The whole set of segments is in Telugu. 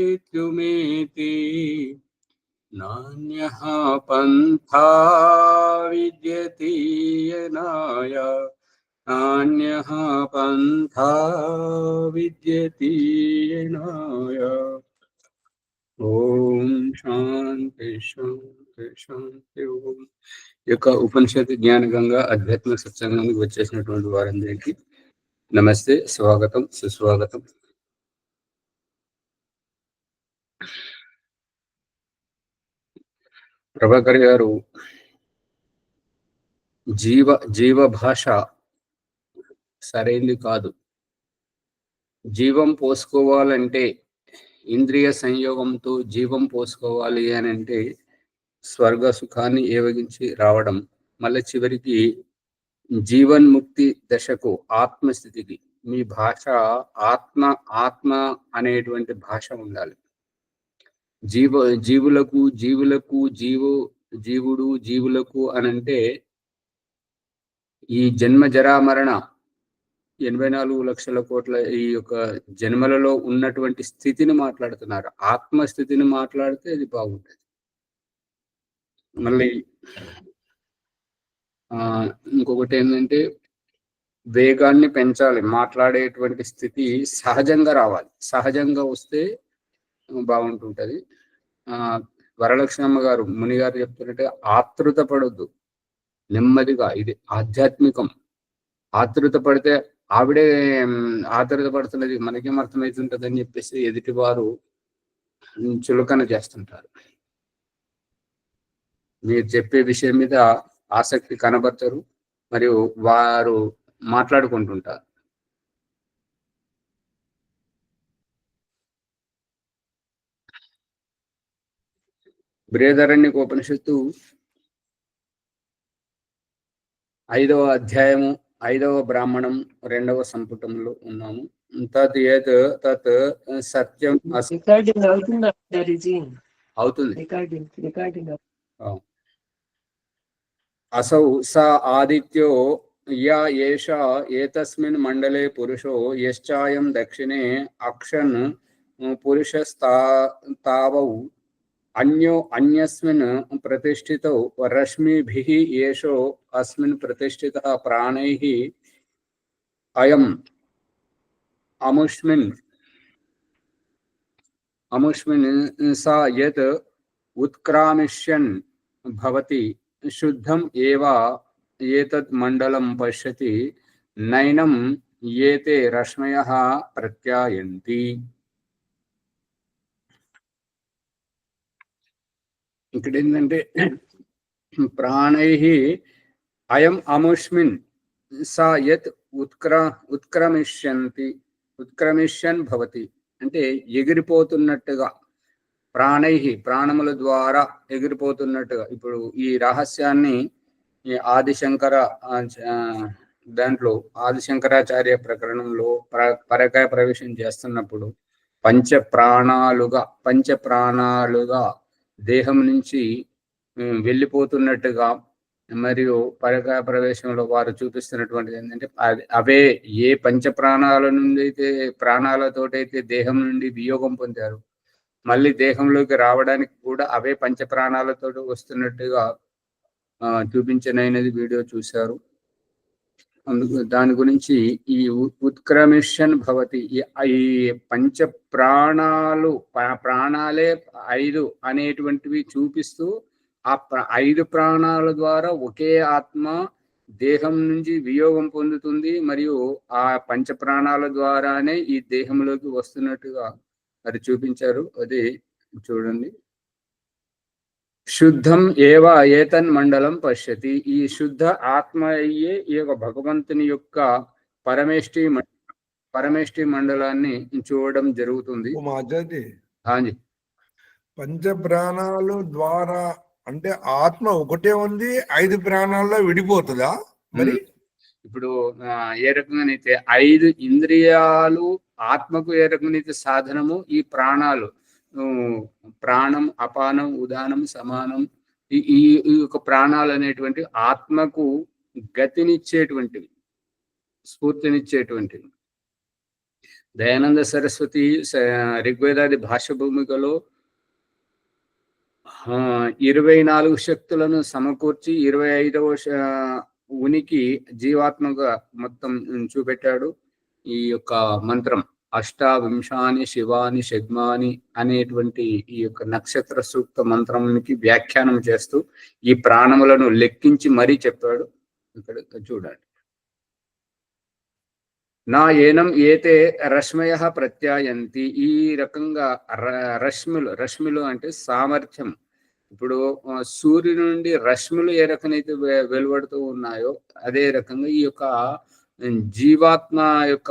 मृत्युमेति नान्यः पन्था विद्यते यनाय नान्यः पन्था विद्यते यनाय। ఓం శాంతి శాంతి శాంతి ఓం. యొక్క ఉపనిషత్ జ్ఞాన గంగా ఆధ్యాత్మిక సత్సంగానికి వచ్చేసినటువంటి వారందరికీ నమస్తే, స్వాగతం, సుస్వాగతం. ప్రభాకర్ గారు జీవ భాష సరైంది కాదు. జీవం పోసుకోవాలంటే, ఇంద్రియ సంయోగంతో జీవం పోసుకోవాలి అని అంటే స్వర్గ సుఖాన్ని ఏవగించి రావడం, మళ్ళీ చివరికి జీవన్ముక్తి దశకు, ఆత్మస్థితికి మీ భాష ఆత్మ అనేటువంటి భాష ఉండాలి. జీవులకు జీవుడు జీవులకు అనంటే ఈ జన్మ జరా మరణ 84 లక్షల కోట్ల ఈ యొక్క జన్మలలో ఉన్నటువంటి స్థితిని మాట్లాడుతున్నారు. ఆత్మస్థితిని మాట్లాడితే అది బాగుంటుంది. మళ్ళీ ఇంకొకటి ఏంటంటే, వేగాన్ని పెంచాలి. మాట్లాడేటువంటి స్థితి సహజంగా రావాలి. సహజంగా వస్తే బాగుంటుంటది. వరలక్ష్మమ్మ గారు, ముని గారు చెప్తున్నట్టే ఆతృత పడొద్దు, నెమ్మదిగా. ఇది ఆధ్యాత్మికం. ఆతృత పడితే ఆవిడే ఆతృత పడుతున్నది మనకేం అర్థమవుతుంటది అని చెప్పేసి ఎదుటి వారు చులకన చేస్తుంటారు. మీరు చెప్పే విషయం మీద ఆసక్తి కనబడతారు, మరియు వారు మాట్లాడుకుంటుంటారు. బృహదారణ్యకోపనిషత్తు 5వ అధ్యాయము 5వ బ్రాహ్మణం 2వ సంపుటంలో ఉన్నాము. తత్ సత్యం అవుతుంది. అసౌ స ఆదిత్యో యా ఏష ఏతస్మిన్ మండలే పురుషో యశ్చాయం దక్షిణే అక్షన్ పురుషస్తావౌ అన్యో అన్యస్మిన్ ప్రతిష్ఠితౌ రశ్మిభిః ఏషో అస్మిన్ ప్రతిష్ఠితః ప్రాణైః అయం అముష్మిన్ సా యత్ ఉత్క్రామిష్యన్ భవతి శుద్ధం ఏవ ఏతత్ మండలం పశ్యతి నైనం ఏతే రశ్మయః ప్రత్యాయంతి. ఇక్కడ ఏంటంటే, ప్రాణైః అయం అముష్మిన్ సా యత్ ఉత్క్రమిష్యన్ భవతి అంటే ఎగిరిపోతున్నట్టుగా, ప్రాణముల ద్వారా ఎగిరిపోతున్నట్టుగా. ఇప్పుడు ఈ రహస్యాన్ని ఈ ఆదిశంకర దాంట్లో ఆదిశంకరాచార్య ప్రకరణంలో పరకాయ ప్రవేశం చేస్తున్నప్పుడు పంచప్రాణాలుగా దేహం నుంచి వెళ్ళిపోతున్నట్టుగా, మరియు పరకాయ ప్రవేశంలో వారు చూపిస్తున్నటువంటిది ఏంటంటే, అవే ఏ పంచప్రాణాల నుండి అయితే ప్రాణాలతోటైతే దేహం నుండి వియోగం పొందారు, మళ్ళీ దేహంలోకి రావడానికి కూడా అవే పంచప్రాణాలతో వస్తున్నట్టుగా చూపించనైనది వీడియో చూశారు. అందుకు దాని గురించి ఈ ఉత్క్రమిషన్ భవతి, ఈ పంచ ప్రాణాలే 5 అనేటువంటివి చూపిస్తూ, ఆ 5 ప్రాణాల ద్వారా ఒకే ఆత్మ దేహం నుంచి వియోగం పొందుతుంది, మరియు ఆ పంచ ప్రాణాల ద్వారానే ఈ దేహంలోకి వస్తున్నట్టుగా అది చూపించారు. అది చూడండి. శుద్ధం ఏవ ఏతన్ మండలం పశ్యతి. ఈ శుద్ధ ఆత్మ అయ్యే ఈ యొక్క భగవంతుని యొక్క పరమేష్టి మండలాన్ని చూడడం జరుగుతుంది. పంచ ప్రాణాలు ద్వారా అంటే ఆత్మ ఒకటే ఉంది, 5 ప్రాణాల్లో విడిపోతుందా? మరి ఇప్పుడు ఏ రకంగానైతే 5 ఇంద్రియాలు ఆత్మకు ఏ రకంగానైతే సాధనము, ఈ ప్రాణాలు ప్రాణం, అపానం, ఉదానం, సమానం, ఈ యొక్క ప్రాణాలు అనేటువంటి ఆత్మకు గతినిచ్చేటువంటివి, స్ఫూర్తినిచ్చేటువంటివి. దయానంద సరస్వతి ఋగ్వేదాది భాష్య భూమికలో 24 శక్తులను సమకూర్చి 25వ ఉనికి జీవాత్మగా మొత్తం చూపెట్టాడు. ఈ యొక్క మంత్రం అష్టావింశాని శివాని షడ్మాని అనేటువంటి ఈ యొక్క నక్షత్ర సూక్త మంత్రానికి వ్యాఖ్యానం చేస్తూ ఈ ప్రాణములను లెక్కించి మరీ చెప్పాడు. ఇక్కడ చూడండి. నా ఏనం ఏతే రశ్మయ ప్రత్యాయంతి. ఈ రకంగా రశ్మిలు అంటే సామర్థ్యం. ఇప్పుడు సూర్యుని నుండి రశ్మిలు ఏ రకమైతే వెలువడుతూ ఉన్నాయో అదే రకంగా ఈ యొక్క జీవాత్మ యొక్క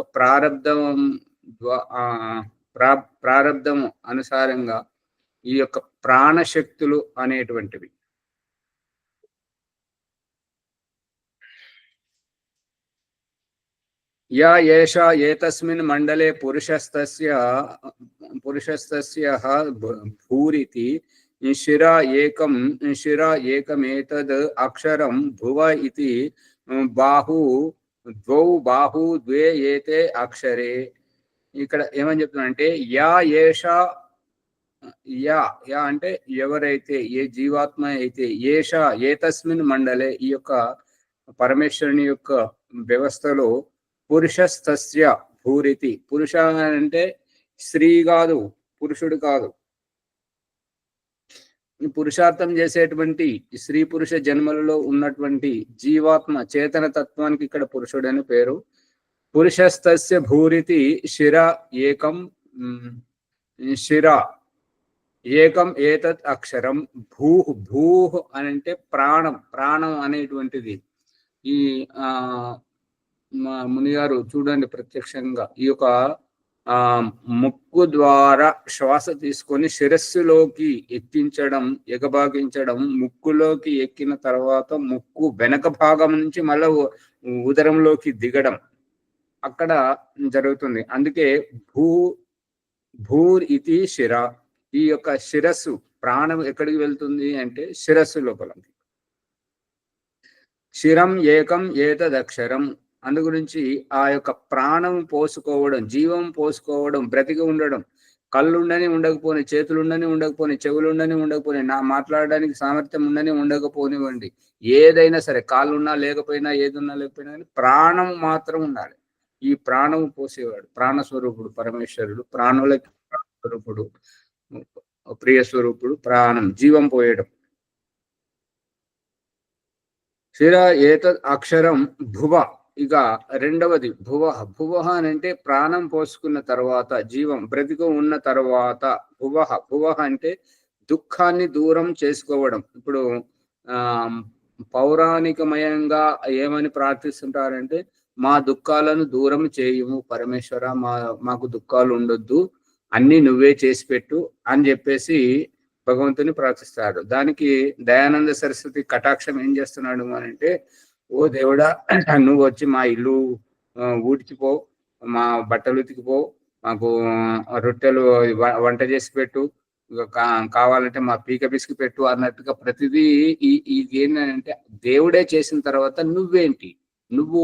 ప్రారబ్ధం అనుసారంగా ఈ యొక్క ప్రాణశక్తులు అనేటువంటివి యా ఏషా ఏతస్మిన్ మండలే పురుషస్తస్య భూరితి శిరా ఏకమేతద్ అక్షరం భువ ఇతి ద్వౌ బాహు ద్వే ఏతే అక్షరే. ఇక్కడ ఏమని చెప్తున్నానంటే యా ఏషా, యా అంటే ఎవరైతే, ఏ జీవాత్మ అయితే, ఏషా ఏతస్మిన్ మండలే ఈ యొక్క పరమేశ్వరుని యొక్క వ్యవస్థలో పురుషస్తస్య భూరితి. పురుష అంటే స్త్రీ కాదు, పురుషుడు కాదు. పురుషార్థం చేసేటువంటి స్త్రీ పురుష జన్మలలో ఉన్నటువంటి జీవాత్మ చేతన తత్వానికి ఇక్కడ పురుషుడు అని పేరు. పురుషస్తస్య భూరితి శిర ఏకం ఏతత్ అక్షరం భూ అని అంటే ప్రాణం అనేటువంటిది. ఈ మునిగారు చూడండి ప్రత్యక్షంగా ఈ యొక్క ముక్కు ద్వారా శ్వాస తీసుకొని శిరస్సులోకి ఎగబాగించడం, ముక్కులోకి ఎక్కిన తర్వాత ముక్కు వెనక భాగం నుంచి మళ్ళీ ఉదరంలోకి దిగడం అక్కడ జరుగుతుంది. అందుకే భూర్ ఇతి శిర. ఈ యొక్క శిరస్సు ప్రాణం ఎక్కడికి వెళ్తుంది అంటే శిరస్సు లోపల. శిరం ఏకం ఏతదక్షరం. అందు గురించి ఆ యొక్క ప్రాణం పోసుకోవడం, జీవం పోసుకోవడం, బ్రతికి ఉండడం, కళ్ళుండని ఉండకపోని, చేతులుండని ఉండకపోని, చెవులుండని ఉండకపోని, మాట్లాడడానికి సామర్థ్యం ఉండని ఉండకపోనివ్వండి, ఏదైనా సరే, కాళ్ళున్నా లేకపోయినా, ఏదున్నా లేకపోయినా కానీ ప్రాణం మాత్రం ఉండాలి. ఈ ప్రాణం పోసేవాడు ప్రాణస్వరూపుడు పరమేశ్వరుడు. ప్రాణులకి స్వరూపుడు, ప్రియ స్వరూపుడు. ప్రాణం జీవం పోయడం. శిర ఏతద్ అక్షరం భువ. ఇక రెండవది భువ అని అంటే ప్రాణం పోసుకున్న తర్వాత, జీవం బ్రతికు ఉన్న తర్వాత భువ అంటే దుఃఖాన్ని దూరం చేసుకోవడం. ఇప్పుడు పౌరాణికమయంగా ఏమని ప్రార్థిస్తుంటారంటే, మా దుఃఖాలను దూరం చేయము పరమేశ్వర, మాకు దుఃఖాలు ఉండొద్దు, అన్ని నువ్వే చేసి పెట్టు అని చెప్పేసి భగవంతుని ప్రార్థిస్తాడు. దానికి దయానంద సరస్వతి కటాక్షం ఏం చేస్తున్నాడు అని అంటే, ఓ దేవుడా, నువ్వు వచ్చి మా ఇల్లు ఊడ్చిపో, మా బట్టలు ఉతికిపో, మాకు రొట్టెలు వంట చేసి పెట్టు, కావాలంటే మా పీక పిసికి పెట్టు అన్నట్టుగా ప్రతిదీ ఇది ఏంటంటే దేవుడే చేసిన తర్వాత నువ్వేంటి, నువ్వు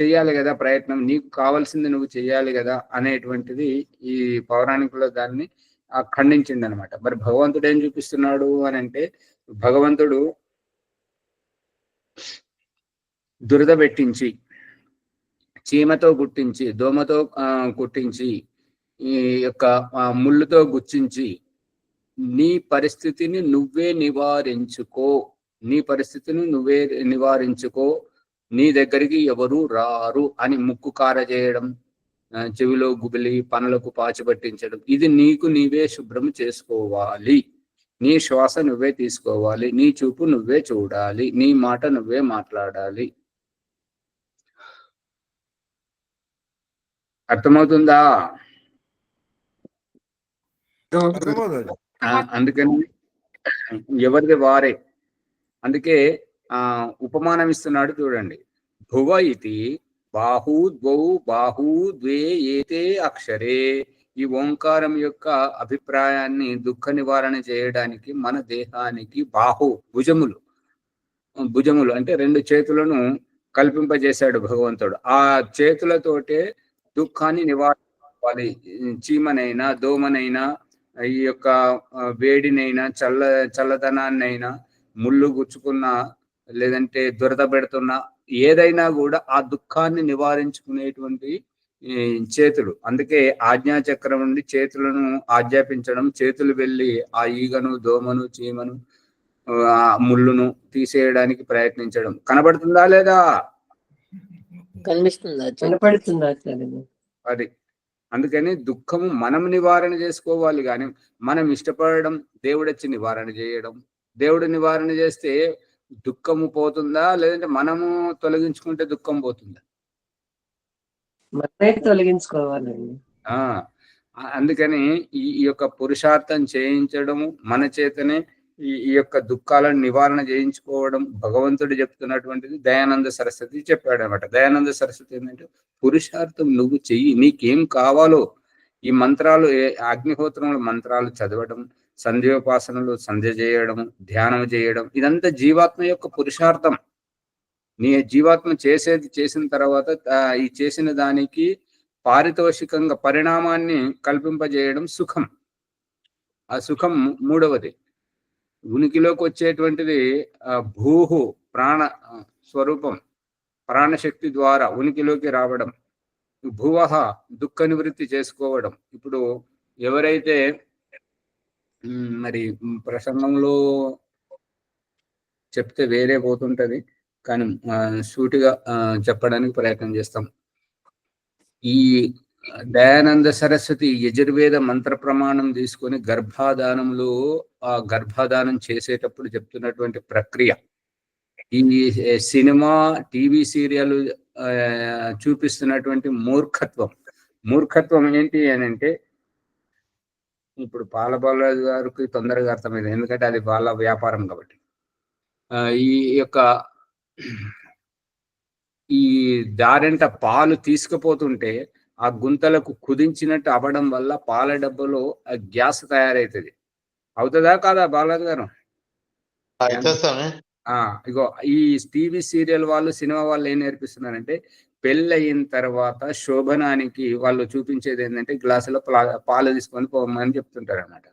చెయ్యాలి కదా ప్రయత్నం, నీకు కావాల్సింది నువ్వు చెయ్యాలి కదా అనేటువంటిది ఈ పౌరాణికులు దాన్ని ఖండించింది అనమాట. మరి భగవంతుడు ఏం చూపిస్తున్నాడు అని అంటే, భగవంతుడు దురద పెట్టించి, చీమతో గుట్టించి, దోమతో కుట్టించి, ఈ యొక్క ముళ్ళుతో గుచ్చించి, నీ పరిస్థితిని నువ్వే నివారించుకో, నీ దగ్గరికి ఎవరు రారు అని ముక్కు కార చేయడం, చెవిలో గుబిలి, పనులకు పాచి పట్టించడం, ఇది నీకు నీవే శుభ్రం చేసుకోవాలి. నీ శ్వాస నువ్వే తీసుకోవాలి, నీ చూపు నువ్వే చూడాలి, నీ మాట నువ్వే మాట్లాడాలి. అర్థమవుతుందా? అందుకని ఎవరిది వారే. అందుకే ఉపమానం ఇస్తున్నాడు చూడండి. భువ ఇతి బాహు ద్వే ఏతే అక్షరే. ఈ ఓంకారం యొక్క అభిప్రాయాన్ని దుఃఖ నివారణ చేయడానికి మన దేహానికి భుజములు అంటే 2 చేతులను కల్పింపజేశాడు భగవంతుడు. ఆ చేతులతోటే దుఃఖాన్ని నివారించుకోవాలి. చీమనైనా, దోమనైనా, ఈ యొక్క వేడినైనా, చల్లదనాన్నైనా, ముళ్ళు గుచ్చుకున్న, లేదంటే దురద పెడుతున్న ఏదైనా కూడా ఆ దుఃఖాన్ని నివారించుకునేటువంటి చేతులు. అందుకే ఆజ్ఞాచక్రం నుండి చేతులను ఆజ్ఞాపించడం, చేతులు వెళ్ళి ఆ ఈగను, దోమను, చీమను, ఆ ముళ్ళును తీసేయడానికి ప్రయత్నించడం. కనబడుతుందా లేదా? కనిపిస్తుందా? కనపడుతుందా? అది అందుకని దుఃఖము మనం నివారణ చేసుకోవాలి, కానీ మనం ఇష్టపడడం, దేవుడొచ్చి నివారణ చేయడం. దేవుడు నివారణ చేస్తే దుఃఖము పోతుందా, లేదంటే మనము తొలగించుకుంటే దుఃఖం పోతుందా? మనమే తొలగించుకోవాలండి. అందుకని ఈ యొక్క పురుషార్థం చేయించడము, మన చేతనే ఈ యొక్క దుఃఖాలను నివారణ చేయించుకోవడం భగవంతుడు చెప్తున్నటువంటిది. దయానంద సరస్వతి చెప్పాడు అనమాట. దయానంద సరస్వతి ఏంటంటే, పురుషార్థం నువ్వు చెయ్యి, నీకేం కావాలో. ఈ మంత్రాలు, అగ్నిహోత్రంలో మంత్రాలు చదవడం, సంధ్యోపాసనలు, సంధ్య చేయడం, ధ్యానం చేయడం, ఇదంతా జీవాత్మ యొక్క పురుషార్థం. నీ జీవాత్మ చేసిన తర్వాత ఈ చేసిన దానికి పారితోషికంగా పరిణామాన్ని కల్పింపజేయడం సుఖం. ఆ సుఖం మూడవది. ఉనికిలోకి వచ్చేటువంటిది భూహు, ప్రాణ స్వరూపం, ప్రాణశక్తి ద్వారా ఉనికిలోకి రావడం. భువహ, దుఃఖ నివృత్తి చేసుకోవడం. ఇప్పుడు ఎవరైతే మరి ప్రసంగంలో చెప్తే వేరే పోతుంటది, కానీ సూటిగా చెప్పడానికి ప్రయత్నం చేస్తాం. ఈ దయానంద సరస్వతి యజుర్వేద మంత్ర ప్రమాణం తీసుకొని గర్భాధానంలో, ఆ గర్భాధానం చేసేటప్పుడు చెప్తున్నటువంటి ప్రక్రియ, ఈ సినిమా, టీవీ సీరియల్ చూపిస్తున్నటువంటి మూర్ఖత్వం ఏంటి అని అంటే, ఇప్పుడు పాలబాలరాజు గారికి తొందరగా అర్థమైంది, ఎందుకంటే అది వాళ్ళ వ్యాపారం కాబట్టి. ఈ యొక్క ఈ దారెంట పాలు తీసుకుపోతుంటే ఆ గుంతలకు కుదించినట్టు అవ్వడం వల్ల పాల డబ్బలో గ్యాస్ తయారైతుంది. అవుతుందా కాదా బాలరాజు గారు? ఇగో ఈ టీవీ సీరియల్ వాళ్ళు, సినిమా వాళ్ళు ఏం నేర్పిస్తున్నారంటే, పెళ్ళయిన తర్వాత శోభనానికి వాళ్ళు చూపించేది ఏంటంటే, గ్లాసులో పాలు తీసుకొని పోమని చెప్తుంటారు అనమాట.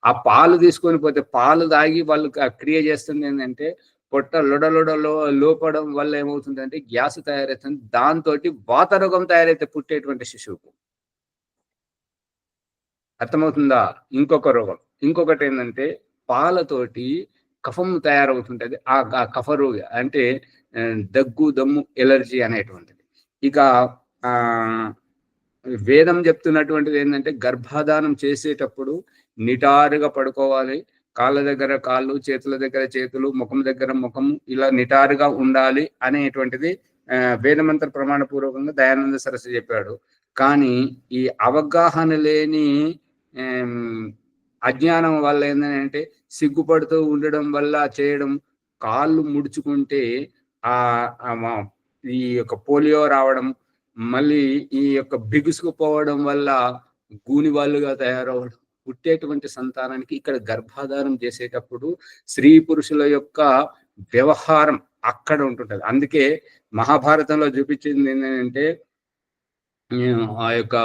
ఆ పాలు తీసుకొని పోతే పాలు తాగి వాళ్ళు క్రియ చేస్తుంది ఏంటంటే, పొట్ట లొడలొడలో లోపడం వల్ల ఏమవుతుందంటే గ్యాస్ తయారవుతుంది. దాంతో వాతరోగం తయారైతే పుట్టేటువంటి శిశువుకు. అర్థమవుతుందా? ఇంకొక రోగం, ఇంకొకటి ఏంటంటే, పాలతోటి కఫం తయారవుతుంటది. ఆ కఫ రోగి అంటే దగ్గు, దమ్ము, ఎలర్జీ అనేటువంటిది. ఇక వేదం చెప్తున్నటువంటిది ఏంటంటే, గర్భాధానం చేసేటప్పుడు నిటారుగా పడుకోవాలి, కాళ్ళ దగ్గర కాళ్ళు, చేతుల దగ్గర చేతులు, ముఖం దగ్గర ముఖము, ఇలా నిటారుగా ఉండాలి అనేటువంటిది వేదమంత్ర ప్రమాణ పూర్వకంగా దయానంద సరస్వతి చెప్పాడు. కానీ ఈ అవగాహన లేని అజ్ఞానం వల్ల ఏంటంటే, సిగ్గుపడుతూ ఉండడం వల్ల చేయడం, కాళ్ళు ముడుచుకుంటే ఈ యొక్క పోలియో రావడం, మళ్ళీ ఈ యొక్క బిగుసుకుపోవడం వల్ల గూని వాళ్ళుగా తయారవడం, పుట్టేటువంటి సంతానానికి ఇక్కడ గర్భాధానం చేసేటప్పుడు స్త్రీ పురుషుల యొక్క వ్యవహారం అక్కడ ఉంటుంటది. అందుకే మహాభారతంలో చూపించింది ఏంటంటే, ఆ యొక్క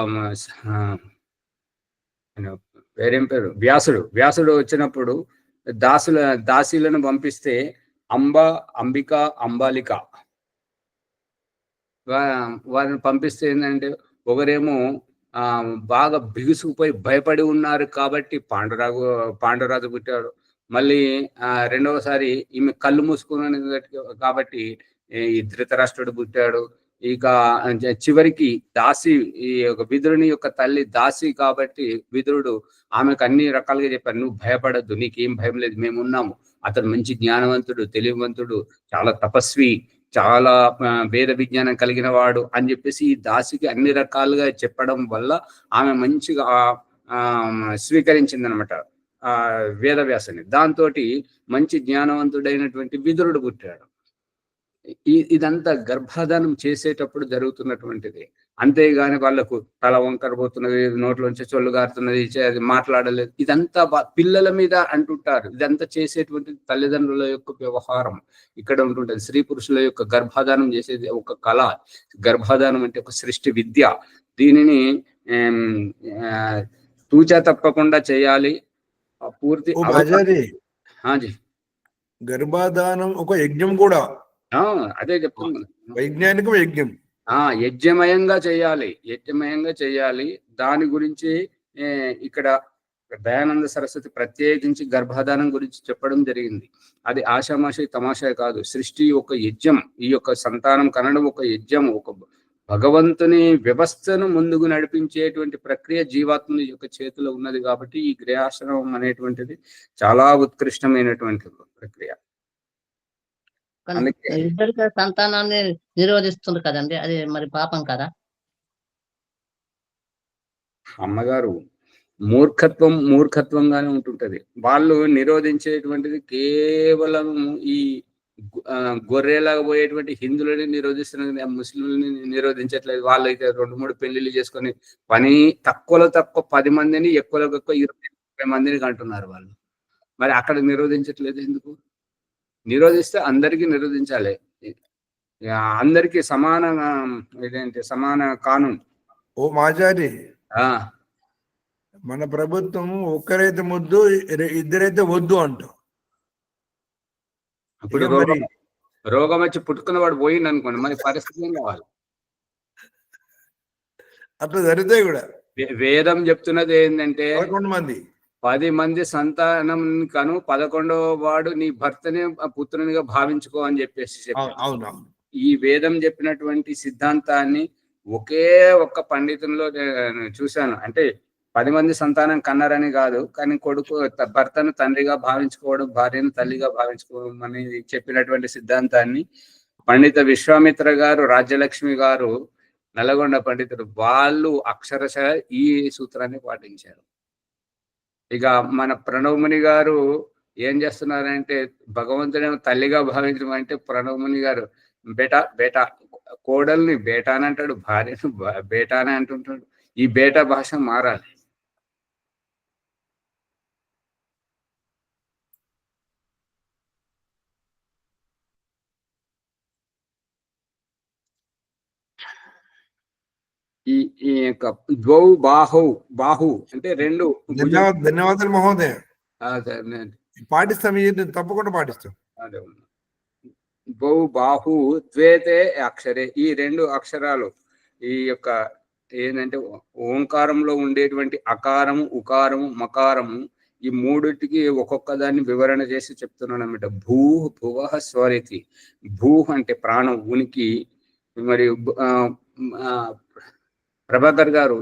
పేరేం పేరు, వ్యాసుడు వచ్చినప్పుడు దాసీలను పంపిస్తే అంబిక, అంబాలిక వారిని పంపిస్తే ఏంటంటే, ఒకరేమో బాగా బిగుసుకుపోయి భయపడి ఉన్నారు కాబట్టి పాండురాజు పుట్టాడు. మళ్ళీ రెండవసారి ఈమె కళ్ళు మూసుకున్నాను కాబట్టి ఈ ధృతరాష్ట్రుడు పుట్టాడు. ఇక చివరికి దాసి, ఈ యొక్క విదురుని యొక్క తల్లి దాసి కాబట్టి విదురుడు ఆమెకు అన్ని రకాలుగా చెప్పారు, నువ్వు భయపడద్దు, నీకేం భయం లేదు, మేము ఉన్నాము. అతడు మంచి జ్ఞానవంతుడు, తెలివివంతుడు, చాలా తపస్వి, చాలా వేద విజ్ఞానం కలిగిన వాడు అని చెప్పేసి ఈ దాసికి అన్ని రకాలుగా చెప్పడం వల్ల ఆమె మంచిగా స్వీకరించింది అనమాట వేదవ్యాసుని. దాంతో మంచి జ్ఞానవంతుడైనటువంటి విదురుడు పుట్టాడు. ఇదంతా గర్భాధానం చేసేటప్పుడు జరుగుతున్నటువంటిది. అంతేగాని వాళ్ళకు తల వంకర పోతున్నది, నోట్లోంచి చొల్లు గారుతున్నది, అది మాట్లాడలేదు, ఇదంతా పిల్లల మీద అంటుంటారు. ఇదంతా చేసేటువంటి తల్లిదండ్రుల యొక్క వ్యవహారం ఇక్కడ ఉంటుంటది. స్త్రీ పురుషుల యొక్క గర్భాధానం చేసేది ఒక కళ. గర్భాధానం అంటే ఒక సృష్టి విద్య. దీనిని తూచా తప్పకుండా చేయాలి. పూర్తి ఆచార్య హాజీ గర్భాధానం ఒక యజ్ఞం కూడా, అదే చెప్తున్నాను, వైజ్ఞానిక యజ్ఞం. యజ్ఞమయంగా చేయాలి, యజ్ఞమయంగా చేయాలి. దాని గురించి ఇక్కడ దయానంద సరస్వతి ప్రత్యేకించి గర్భాధానం గురించి చెప్పడం జరిగింది. అది ఆషామాషి తమాషా కాదు, సృష్టి ఒక యజ్ఞం. ఈ యొక్క సంతానం కనడం ఒక యజ్ఞం, ఒక భగవంతుని వ్యవస్థను ముందుకు నడిపించేటువంటి ప్రక్రియ జీవాత్మ యొక్క చేతిలో ఉన్నది. కాబట్టి ఈ గృహాశ్రమం అనేటువంటిది చాలా ఉత్కృష్టమైనటువంటి ప్రక్రియ. ఇద్దరికి సంతానాన్ని నిరోధిస్తుంది కదండి, అది మరి పాపం కదా? అమ్మగారు, మూర్ఖత్వంగానే ఉంటుంటది. వాళ్ళు నిరోధించేటువంటిది కేవలం ఈ గొర్రెలాగా పోయేటువంటి హిందువులని నిరోధిస్తున్నది, ముస్లింలని నిరోధించట్లేదు. వాళ్ళైతే 2-3 పెళ్లిళ్ళు చేసుకొని తక్కువలో తక్కువ 10 మందిని, ఎక్కువలో ఎక్కువ 20-30 మందిని కంటున్నారు వాళ్ళు. మరి అక్కడ నిరోధించట్లేదు ఎందుకు? నిరోధిస్తే అందరికీ నిరోధించాలి, అందరికీ సమాన సమాన కానూన్. ఓ మాచారి, మన ప్రభుత్వం ఒక్కరైతే ముద్దు, ఇద్దరైతే వద్దు అంటాం. ఇప్పుడు రోగం వచ్చి పుట్టుకున్న వాడు పోయింది అనుకోండి, మరి పరిస్థితి ఏం కావాలి? అట్లా జరుగుతాయి కూడా. వేదం చెప్తున్నది ఏంటంటే 10 మంది సంతానం కను 11వ వాడు నీ భర్తనే పుత్రునిగా భావించుకో అని చెప్పేసి అవును. ఈ వేదం చెప్పినటువంటి సిద్ధాంతాన్ని ఒకే ఒక్క పండితుల్లో చూశాను. అంటే 10 మంది సంతానం కన్నారని కాదు, కానీ కొడుకు భర్తను తండ్రిగా భావించుకోవడం, భార్యను తల్లిగా భావించుకోవడం అనేది చెప్పినటువంటి సిద్ధాంతాన్ని పండిత విశ్వామిత్ర గారు, రాజ్యలక్ష్మి గారు, నల్లగొండ పండితుడు, వాళ్ళు అక్షరశః ఈ సూత్రాన్ని పాటించారు. ఇక మన ప్రణవముని గారు ఏం చేస్తున్నారంటే, భగవంతుని తల్లిగా భావించడం అంటే ప్రణవముని గారు బేటా కోడల్ని బేటా అని అంటాడు, భార్యను బేటా అని అంటుంటాడు. ఈ బేటా భాష మారాలి. ఈ యొక్క ద్వౌ బాహు అంటే 2. ధన్యవాదాలు మహోదయ, పాటిస్తాం, తప్పకుండా పాటిస్తాం. ద్వౌ బాహు ద్వేతే అక్షరే, ఈ 2 అక్షరాలు ఈ యొక్క ఏంటంటే ఓంకారంలో ఉండేటువంటి అకారము, ఉకారము, మకారము, ఈ 3టికి ఒక్కొక్క దాన్ని వివరణ చేసి చెప్తున్నాను అన్నమాట. భూః స్వరితి. భూః అంటే ప్రాణం, ఉనికి. మరి ప్రభాకర్ గారు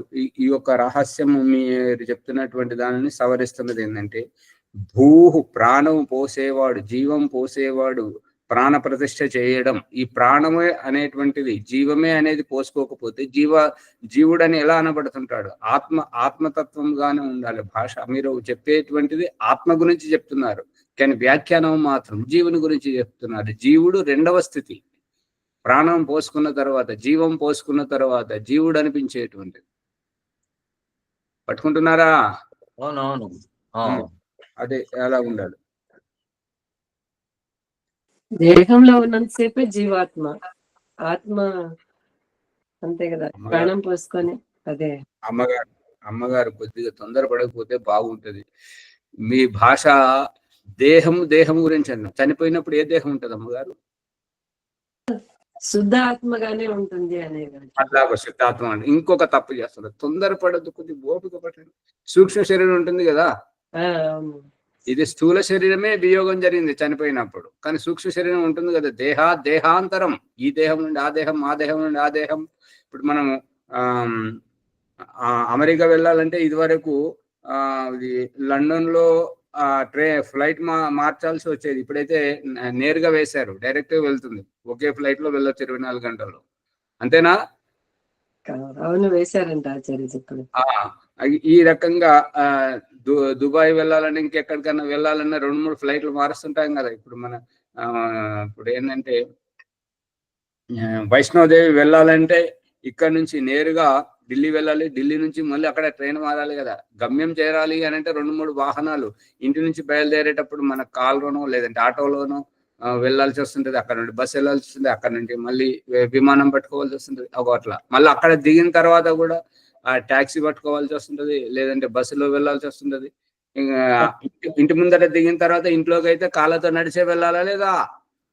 ఈ యొక్క రహస్యం మీరు చెప్తున్నటువంటి దానిని సవరిస్తున్నది ఏంటంటే, ప్రాణం పోసేవాడు, జీవం పోసేవాడు, ప్రాణ ప్రతిష్ఠ చేయడం. ఈ ప్రాణమే అనేటువంటిది, జీవమే అనేది పోసుకోకపోతే జీవుడని ఎలా అనబడుతుంటాడు? ఆత్మతత్వంగానే ఉండాలి భాష. మీరు చెప్పేటువంటిది ఆత్మ గురించి చెప్తున్నారు, కానీ వ్యాఖ్యానం మాత్రం జీవుని గురించి చెప్తున్నారు. జీవుడు 2వ స్థితి, ప్రాణం పోసుకున్న తర్వాత, జీవం పోసుకున్న తర్వాత జీవుడు అనిపించేటువంటిది. పట్టుకుంటున్నారా? అవునవును, అదే అలా ఉండాలి. దేహంలో ఉన్నంతసేపే జీవాత్మ, ఆత్మ అంతే కదా, ప్రాణం పోసుకొని. అదే అమ్మగారు కొద్దిగా తొందరపడకపోతే బాగుంటది. మీ భాష దేహం గురించి అన్నా, చనిపోయినప్పుడు ఏ దేహం ఉంటది అమ్మగారు? శుద్ధ ఆత్మగానే ఉంటుంది అనేది. అట్లాగో శుద్ధాత్మ అంటే ఇంకొక తప్పు చేస్తున్నారు. తొందరపడద్దు, కొద్ది ఓపిక పట్టండి. సూక్ష్మ శరీరం ఉంటుంది కదా, ఇది స్థూల శరీరమే వియోగం జరిగింది చనిపోయినప్పుడు, కానీ సూక్ష్మ శరీరం ఉంటుంది కదా, దేహాంతరం. ఈ దేహం నుండి ఆ దేహం, ఆ దేహం నుండి ఆ దేహం. ఇప్పుడు మనం అమెరికా వెళ్ళాలంటే ఇదివరకు లండన్ లో ఫ్లైట్ మార్చాల్సి వచ్చేది. ఇప్పుడైతే నేరుగా వేశారు, డైరెక్ట్ గా వెళ్తుంది. ఒకే ఫ్లైట్ లో వెళ్ళొచ్చు 24 గంటల్లో. అంతేనా? అవును, వేశారంట ఆచార్య చెప్పండి. ఈ రకంగా దుబాయ్ వెళ్ళాలని, ఇంకెక్కడికన్నా వెళ్ళాలన్నా 2-3 ఫ్లైట్లు మారుస్తుంటాం కదా. ఇప్పుడు ఇప్పుడు ఏంటంటే వైష్ణోదేవి వెళ్ళాలంటే ఇక్కడ నుంచి నేరుగా ఢిల్లీ వెళ్ళాలి, ఢిల్లీ నుంచి మళ్ళీ అక్కడ ట్రైన్ మారాలి కదా. గమ్యం చేరాలి అని అంటే 2-3 వాహనాలు. ఇంటి నుంచి బయలుదేరేటప్పుడు మన కార్లోనో లేదంటే ఆటోలోనో వెళ్ళాల్సి వస్తుంటది, అక్కడ నుండి బస్సు వెళ్ళాల్సి వస్తుంది, అక్కడ నుండి మళ్ళీ విమానం పట్టుకోవాల్సి వస్తుంది అట్లా. మళ్ళీ అక్కడ దిగిన తర్వాత కూడా ట్యాక్సీ పట్టుకోవాల్సి వస్తుంటది, లేదంటే బస్సులో వెళ్ళాల్సి వస్తుంటది. ఇంకా ఇంటి ముందర దిగిన తర్వాత ఇంట్లోకి అయితే కాళ్ళతో నడిచే వెళ్ళాలా లేదా?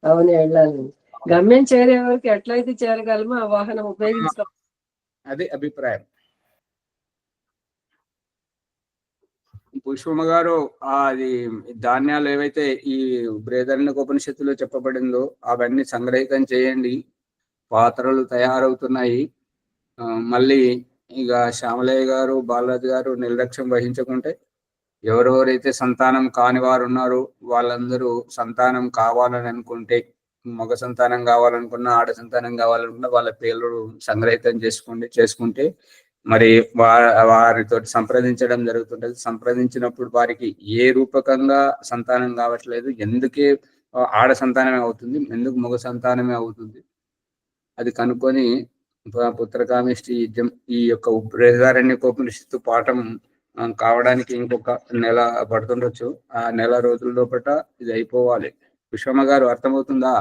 అవును, వెళ్ళాలి. గమ్యం చేరే వరకు ఎట్లయితే చేరగలమో ఆ వాహనం ఉపయోగించుకో. అది అభిప్రాయం. పుష్పమ్మ గారు, అది ధాన్యాలు ఏవైతే ఈ బృహదారణ్యకోపనిషత్తులో చెప్పబడిందో అవన్నీ సంగ్రహితం చేయండి. పాత్రలు తయారవుతున్నాయి. మళ్ళీ ఇక శ్యామలయ్య గారు, బాలరాజు గారు నిర్లక్ష్యం వహించకుంటే ఎవరెవరైతే సంతానం కాని వారు ఉన్నారో వాళ్ళందరూ సంతానం కావాలని అనుకుంటే, మగ సంతానం కావాలనుకున్నా, ఆడ సంతానం కావాలనుకున్నా వాళ్ళ పేర్లు సంగ్రహితం చేసుకుంటే మరి వారితో సంప్రదించడం జరుగుతుంటది. సంప్రదించినప్పుడు వారికి ఏ రూపకంగా సంతానం కావట్లేదు, ఎందుకే ఆడ సంతానమే అవుతుంది, ఎందుకు మగ సంతానమే అవుతుంది, అది కనుక్కొని పుత్రకామేష్టి ఈ యొక్క బృహదారణ్యకోపనిషత్తు పాఠం కావడానికి ఇంకొక నెల పడుతుండొచ్చు. ఆ నెల రోజుల లోపల ఇది అయిపోవాలి. విశ్వమ్మ గారు, అర్థమవుతుందా?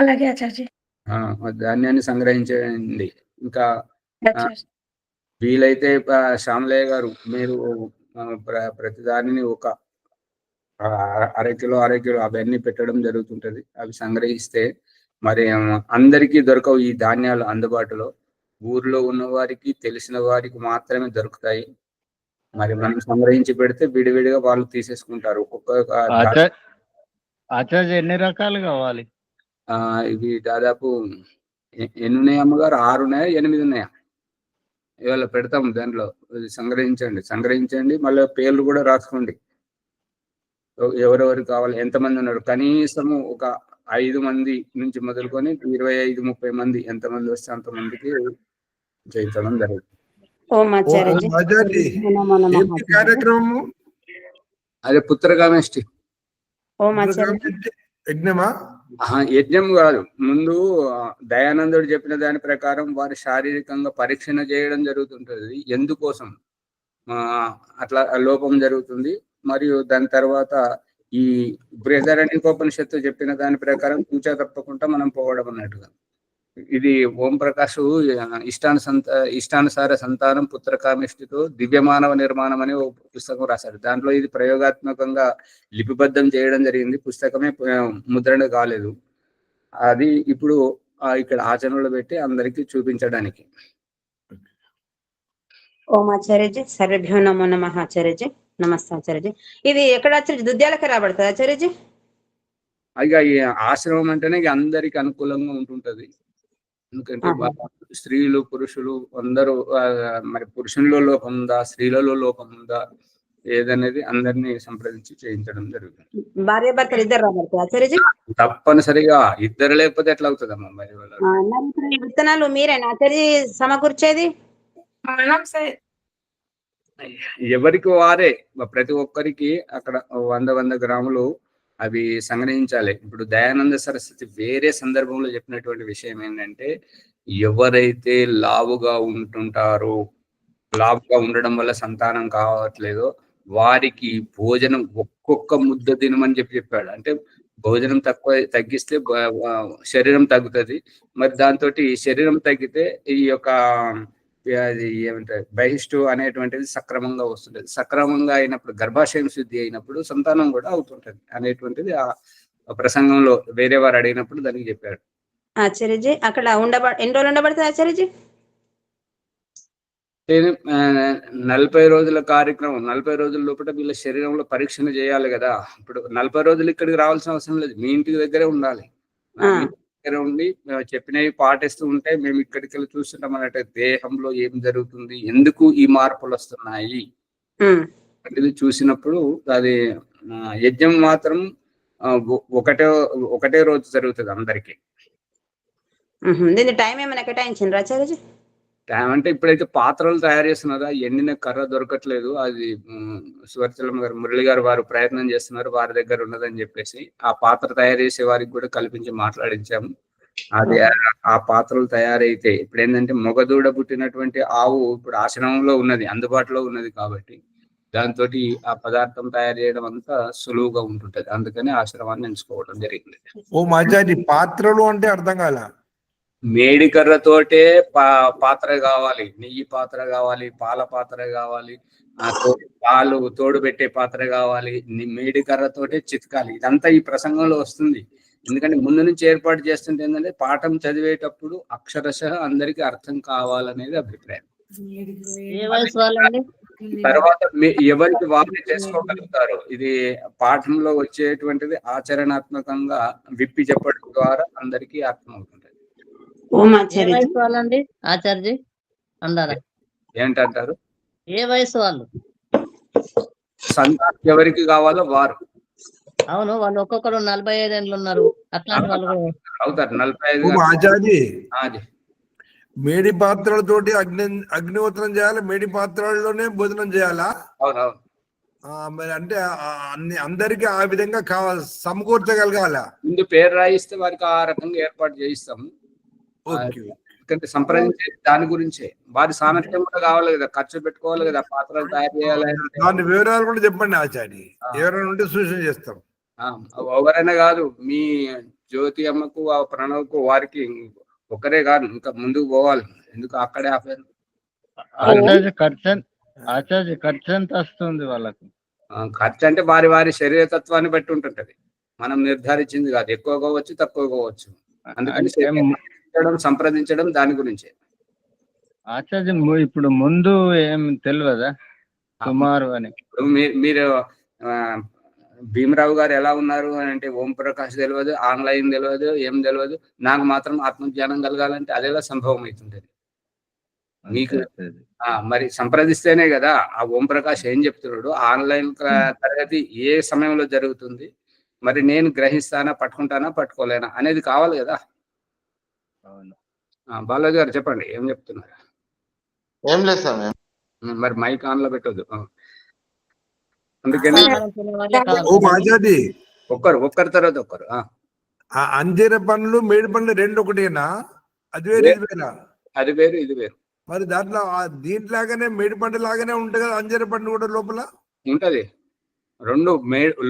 అలాగే ఆచార్య. ధాన్యాన్ని సంగ్రహించండి. ఇంకా వీలైతే శ్యామలయ్య గారు, మీరు ప్రతి దానిని ఒక అరకిలో అవన్నీ పెట్టడం జరుగుతుంటది. అవి సంగ్రహిస్తే మరి అందరికీ దొరకవు ఈ ధాన్యాలు అందుబాటులో. ఊర్లో ఉన్న వారికి, తెలిసిన వారికి మాత్రమే దొరుకుతాయి. మరి మనం సంగ్రహించి పెడితే విడివిడిగా వాళ్ళు తీసేసుకుంటారు. ఒక్కొక్క ఆచార్య ఎన్ని రకాలు కావాలి? ఇవి దాదాపు ఎన్ని ఉన్నాయి అమ్మగారు? 6 ఉన్నాయా 8 ఉన్నాయా? ఇవాళ పెడతాము దాంట్లో. సంగ్రహించండి. మళ్ళీ పేర్లు కూడా రాసుకోండి. ఎవరెవరు కావాలి, ఎంతమంది ఉన్నారు, కనీసము ఒక 5 మంది నుంచి మొదలుకొని 25-30 మంది, ఎంతమంది వస్తే అంతమందికి చేయించడం జరుగుతుంది. కార్యక్రమము అదే పుత్రకామేష్టి. యజ్ఞమా? యజ్ఞం కాదు. ముందు దయానందుడు చెప్పిన దాని ప్రకారం వారు శారీరకంగా పరీక్షణ చేయడం జరుగుతుంటది. ఎందుకోసం అట్లా లోపం జరుగుతుంది. మరియు దాని తర్వాత ఈ బృహదారణ్యకోపనిషత్తు చెప్పిన దాని ప్రకారం కూచా తప్పకుండా మనం పోవడం అన్నట్టుగా. ఇది ఓం ప్రకాష్ ఇష్టానుసార సంతానం పుత్రకామేష్టితో దివ్యమానవ నిర్మాణం అనే ఒక పుస్తకం రాశారు. దాంట్లో ఇది ప్రయోగాత్మకంగా లిపిబద్ధం చేయడం జరిగింది. పుస్తకమే ముద్రణ కాలేదు. అది ఇప్పుడు ఇక్కడ ఆచరణలో పెట్టి అందరికి చూపించడానికి. ఓం ఆచార్యజీ, సర్వేభ్యో నమో నమః ఆచార్యజీ. నమస్తే ఆచార్యజీ. ఇది ఎక్కడ ఆచార్య? దుద్యాలకి రాబడుతుంది ఆచార్యజీ? ఇక ఈ ఆశ్రమం అంటేనే అందరికి అనుకూలంగా ఉంటుంటది. ఎందుకంటే స్త్రీలు, పురుషులు అందరూ, మరి పురుషుల్లో లోపం ఉందా, స్త్రీలలో లోపం ఉందా, ఏదనేది అందరినీ సంప్రదించి చేయించడం జరుగుతుంది. భార్య భర్తలు ఇద్దరు రాబడతాయి ఆచార్యజీ? తప్పనిసరిగా. ఇద్దరు లేకపోతే ఎట్లా అవుతుందమ్మా? మరి విత్తనాలు మీరేనా ఆచార్యజీ సమకూర్చేది? ఎవరికి వారే, ప్రతి ఒక్కరికి అక్కడ 100 గ్రాములు అవి సంగ్రహించాలి. ఇప్పుడు దయానంద సరస్వతి వేరే సందర్భంలో చెప్పినటువంటి విషయం ఏంటంటే, ఎవరైతే లావుగా ఉంటుంటారో, లావుగా ఉండడం వల్ల సంతానం కావట్లేదో వారికి భోజనం ఒక్కొక్క ముద్ద తినమని చెప్పాడు. అంటే భోజనం తగ్గిస్తే శరీరం తగ్గుతుంది. మరి దాంతో శరీరం తగ్గితే ఈ యొక్క అది ఏమంటారు, బహిష్టు అనేటువంటిది సక్రమంగా వస్తుంటది. సక్రమంగా అయినప్పుడు గర్భాశయం శుద్ధి అయినప్పుడు సంతానం కూడా అవుతుంటది అనేటువంటిది ఆ ప్రసంగంలో వేరే వారు అడిగినప్పుడు దానికి చెప్పాడు. ఆచార్యజీ అక్కడ ఎన్ని రోజులు ఉండబడుతుంది ఆచార్యజీ? 40 రోజుల కార్యక్రమం. 40 రోజుల లోపల వీళ్ళ శరీరంలో పరీక్షణ చేయాలి కదా. ఇప్పుడు 40 రోజులు ఇక్కడికి రావాల్సిన అవసరం లేదు, మీ ఇంటి దగ్గరే ఉండాలి. దగ్గర ఉండి చెప్పినవి పాటిస్తూ ఉంటే మేము ఇక్కడికి వెళ్ళి చూస్తుంటాం అన్నట్టు దేహంలో ఏం జరుగుతుంది, ఎందుకు ఈ మార్పులు వస్తున్నాయి అనేది చూసినప్పుడు అది యజ్ఞం మాత్రం ఒకటే రోజు జరుగుతుంది అందరికి. టైం ఏమైనా కేటాయించిండ్రా ఆచార్యజీ? టైం అంటే ఇప్పుడైతే పాత్రలు తయారు చేస్తున్నారా, ఎండిన కర్ర దొరకట్లేదు. అది సువర్చలం గారు, మురళి గారు వారు ప్రయత్నం చేస్తున్నారు, వారి దగ్గర ఉన్నదని చెప్పేసి ఆ పాత్ర తయారు చేసే వారికి కూడా కల్పించి మాట్లాడించాము. అది ఆ పాత్రలు తయారైతే ఇప్పుడు ఏంటంటే మొగదూడ పుట్టినటువంటి ఆవు ఇప్పుడు ఆశ్రమంలో ఉన్నది, అందుబాటులో ఉన్నది కాబట్టి దాంతో ఆ పదార్థం తయారు చేయడం అంతా సులువుగా ఉంటుంటది. అందుకని ఆశ్రమాన్ని ఎంచుకోవడం జరిగింది. ఓం ఆచార్య, పాత్రలు అంటే అర్థం కాల. మేడికర్రతోటే పాత్ర కావాలి, నెయ్యి పాత్ర కావాలి, పాల పాత్ర కావాలి, పాలు తోడు పెట్టే పాత్ర కావాలి, మేడికర్రతోటే చితకాలి. ఇదంతా ఈ ప్రసంగంలో వస్తుంది. ఎందుకంటే ముందు నుంచి ఏర్పాటు చేస్తుంటే ఏంటంటే పాఠం చదివేటప్పుడు అక్షరశః అందరికీ అర్థం కావాలనేది అభిప్రాయం. ఏ వయసు వాళ్ళండి? తర్వాత ఎవరికి వాళ్ళు చేసుకోగలుగుతారు. ఇది పాఠంలో వచ్చేటువంటిది ఆచరణాత్మకంగా విప్పి చెప్పడం ద్వారా అందరికీ అర్థమవుతుంటది. ఓం ఏ ఆచార్య వయసు వాళ్ళండి ఆచార్య అందారా? ఏంటంటారు? ఏ వయసు వాళ్ళు? సంతానం ఎవరికి కావాలో వారు అవును, వాళ్ళు ఒక్కొక్కరు 45 ఏళ్ళు ఉన్నారు. అట్లాంటి వాళ్ళు కూడా అవుతారు. 45 ఓం ఆచార్య, అది మేడి పాత్రలతోటి అగ్నిహోత్రం చేయాలి, మేడి పాత్రల్లోనే భోజనం చేయాలా? అవునవును. మరి అంటే అందరికి ఆ విధంగా సమకూర్చగలగాల. ముందు పేరు రాయిస్తే వారికి ఆ రకంగా ఏర్పాటు చేయిస్తాము. ఓకే. ఎందుకంటే సంప్రదించే దాని గురించే వారి సామర్థ్యం కూడా కావాలి కదా, ఖర్చు పెట్టుకోవాలి కదా, పాత్రలు తయారు చేయాలి. దాని వివరాలు కూడా చెప్పండి ఆచార్య, ఎవరైనా ఉంటే సూచన చేస్తాం. ఎవరైనా కాదు, మీ జ్యోతి అమ్మకు ఆ ప్రణవ్కు వారికి ఒకరే కాదు, ఇంకా ముందుకు పోవాలి. ఎందుకు అక్కడే ఆపారు? ఆచార్య ఖర్చు ఎంత వస్తుంది వాళ్ళకు? ఖర్చు అంటే వారి వారి శరీరతత్వాన్ని బట్టి ఉంటుంటది. మనం నిర్ధారించింది కాదు, ఎక్కువ కావచ్చు తక్కువ కావచ్చు. అందుకని సంప్రదించడం దాని గురించే. ఆచార్య ఇప్పుడు ముందు ఏం తెలియదా సుమారు అని? మీరు భీమరావు గారు ఎలా ఉన్నారు అని అంటే ఓం ప్రకాష్ తెలియదు, ఆన్లైన్ తెలియదు, ఏం తెలియదు. నాకు మాత్రం ఆత్మజ్ఞానం కలగాలంటే అదేలా సంభవం అవుతుంటది మీకు. మరి సంప్రదిస్తేనే కదా ఆ ఓం ప్రకాష్ ఏం చెప్తున్నాడు, ఆన్లైన్ తరగతి ఏ సమయంలో జరుగుతుంది, మరి నేను గ్రహిస్తానా, పట్టుకుంటానా, పట్టుకోలేనా అనేది కావాలి కదా. బాలాజీ గారు చెప్పండి, ఏం చెప్తున్నారు? ఏం లేదు సార్. మరి మైక్ ఆన్ లో పెట్టొద్దు. అందుకని ఒక్కరి తర్వాత ఒక్కరు. అంజీర పండ్లు మేడి పండ్లు రెండు ఒకటేనా? అది వేరు ఇది వేరా? అది వేరు ఇది వేరు. మరి దాంట్లో దీంట్లాగానే మేడి పండు లాగానే ఉంటుంది కదా అంజీర పండు కూడా లోపల ఉంటది. రెండు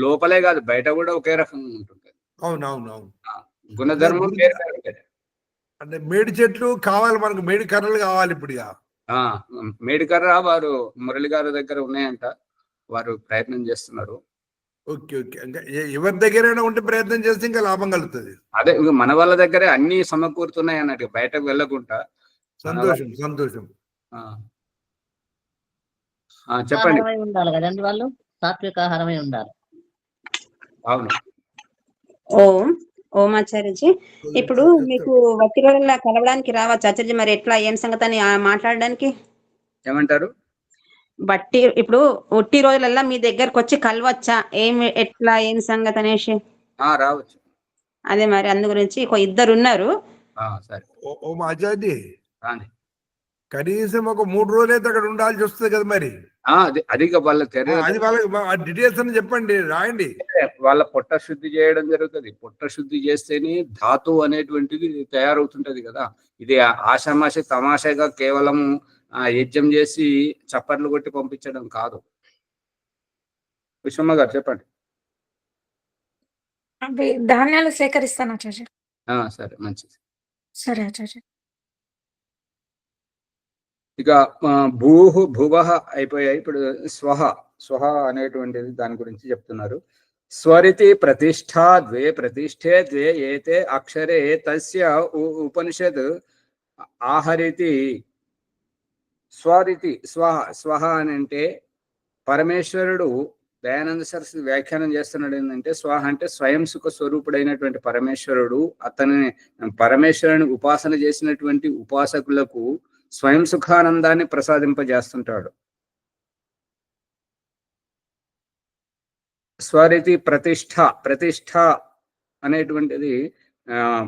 లోపలే కాదు బయట కూడా ఒకే రకంగా ఉంటుంది. అవునవునవును. గుణధర్మం వేరు వేరు ఉంటుంది. అంటే మేడి చెట్లు కావాలి మనకు, మేడి కర్రలు కావాలి ఇప్పుడు. మేడి కర్ర వారు మురళి గారి దగ్గర ఉన్నాయంట, వారు ప్రయత్నం చేస్తున్నారు. Okay okay. ఇంకా ఎవరి దగ్గరైనా ఉంటే ప్రయత్నం చేస్తే ఇంకా లాభం కలుగుతుంది. అదే మన వాళ్ళ దగ్గరే అన్ని సమకూరుతున్నాయి అన్నట్టు, బయటకు వెళ్ళకుండా. సంతోషం సంతోషం. చెప్పండి. ఉండాలి కదండి, వాళ్ళు సాత్విక ఆహారమై ఉండాలి. అవును. ఓం ఆచార్యజీ, ఇప్పుడు మీకు వట్టి రోజుల్లో కలవడానికి రావచ్చు ఆచార్య, మరి ఎట్లా ఏం సంగతి అని మాట్లాడడానికి ఏమంటారు? బట్టి ఇప్పుడు ఒట్టి రోజులల్లా మీ దగ్గరకు వచ్చి కలవచ్చా, ఎట్లా ఏం సంగతి అనేసి? రావచ్చు. అదే మరి అందు గురించి ఇద్దరు ఉన్నారు. సరే. ఓం ఆచార్య, కనీసం ఒక 3 రోజులైతే అక్కడ ఉండాల్సి వస్తుంది కదా మరి. అది వాళ్ళ డీటెయిల్స్ అని చెప్పండి, రాయండి. వాళ్ళ పొట్ట శుద్ధి చేయడం జరుగుతుంది. పొట్ట శుద్ధి చేస్తేనే ధాతు అనేటువంటిది తయారవుతుంటది కదా. ఇది ఆషామాషి తమాషాగా కేవలం యజ్ఞం చేసి చప్పట్లు కొట్టి పంపించడం కాదు. విశ్వమ్మ గారు చెప్పండి. ధాన్యాలు సేకరిస్తాను ఆచార్య. సరే, మంచిది. సరే ఆచార్య. ఇక భువః అయిపోయాయి. ఇప్పుడు స్వహ అనేటువంటిది దాని గురించి చెప్తున్నారు. స్వరితి ప్రతిష్ఠా ద్వే ప్రతిష్ఠే ద్వే ఏతే అక్షరే తస్య ఉపనిషద్ ఆహరితి. స్వరితి స్వహ అని అంటే పరమేశ్వరుడు. దయానంద సరస్వతి వ్యాఖ్యానం చేస్తున్నాడు ఏంటంటే, స్వాహ అంటే స్వయం సుఖ స్వరూపుడైనటువంటి పరమేశ్వరుడు. పరమేశ్వరుని ఉపాసన చేసినటువంటి ఉపాసకులకు స్వయం సుఖానందాన్ని ప్రసాదింపజేస్తుంటాడు. స్వరితి ప్రతిష్ఠ అనేటువంటిది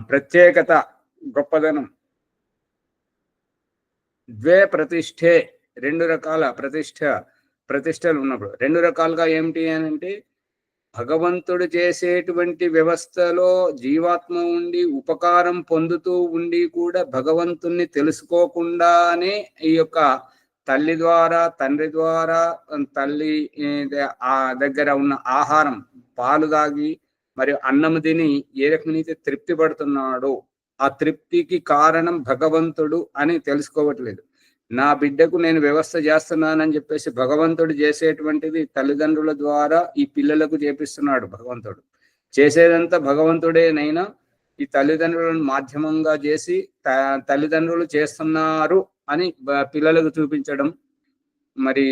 ప్రత్యేకత, గొప్పదనం. ద్వే ప్రతిష్ఠే, 2 రకాల ప్రతిష్టలు ఉన్నప్పుడు 2 రకాలుగా ఏమిటి అని అంటే, భగవంతుడు చేసేటువంటి వ్యవస్థలో జీవాత్మ ఉండి ఉపకారం పొందుతూ ఉండి కూడా భగవంతుణ్ణి తెలుసుకోకుండానే ఈ యొక్క తల్లి ద్వారా, తండ్రి ద్వారా, తల్లి ఆ దగ్గర ఉన్న ఆహారం పాలు తాగి మరియు అన్నం తిని ఏ రకమైతే తృప్తి పడుతున్నాడో ఆ తృప్తికి కారణం భగవంతుడు అని తెలుసుకోవట్లేదు. నా బిడ్డకు నేను వ్యవస్థ చేస్తున్నానని చెప్పేసి భగవంతుడు చేసేటువంటిది తల్లిదండ్రుల ద్వారా ఈ పిల్లలకు చేపిస్తున్నాడు. భగవంతుడు చేసేదంతా భగవంతుడేనైనా ఈ తల్లిదండ్రులను మాధ్యమంగా చేసి తల్లిదండ్రులు చేస్తున్నారు అని పిల్లలకు చూపించడం, మరి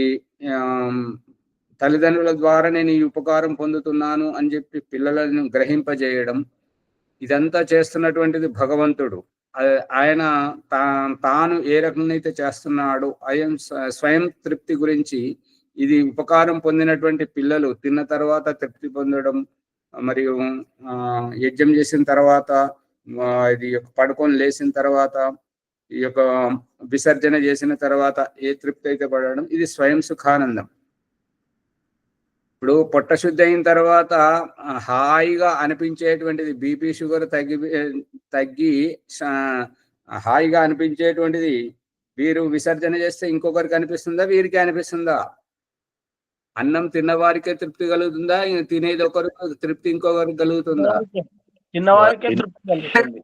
తల్లిదండ్రుల ద్వారా నేను ఈ ఉపకారం పొందుతున్నాను అని చెప్పి పిల్లలను గ్రహింపజేయడం, ఇదంతా చేస్తున్నటువంటిది భగవంతుడు. ఆయన తాను ఏ రకంగా చేస్తున్నాడు స్వయం తృప్తి గురించి, ఇది ఉపకారం పొందినటువంటి పిల్లలు తిన్న తర్వాత తృప్తి పొందడం, మరియు యజ్ఞం చేసిన తర్వాత ఇది పడుకొని లేచిన తర్వాత ఈ యొక్క విసర్జన చేసిన తర్వాత ఏ తృప్తి అయితే పడడం, ఇది స్వయం సుఖానందం. ఇప్పుడు పొట్ట శుద్ధి అయిన తర్వాత హాయిగా అనిపించేటువంటిది బీపీ షుగర్ తగ్గి హాయిగా అనిపించేటువంటిది వీరు విసర్జన చేస్తే ఇంకొకరికి అనిపిస్తుందా, వీరికి అనిపిస్తుందా? అన్నం తిన్న వారికే తృప్తి కలుగుతుందా, తినేది ఒకరు తృప్తి ఇంకొకరికి కలుగుతుందా? చిన్నవారికే తృప్తి కలుగుతుంది.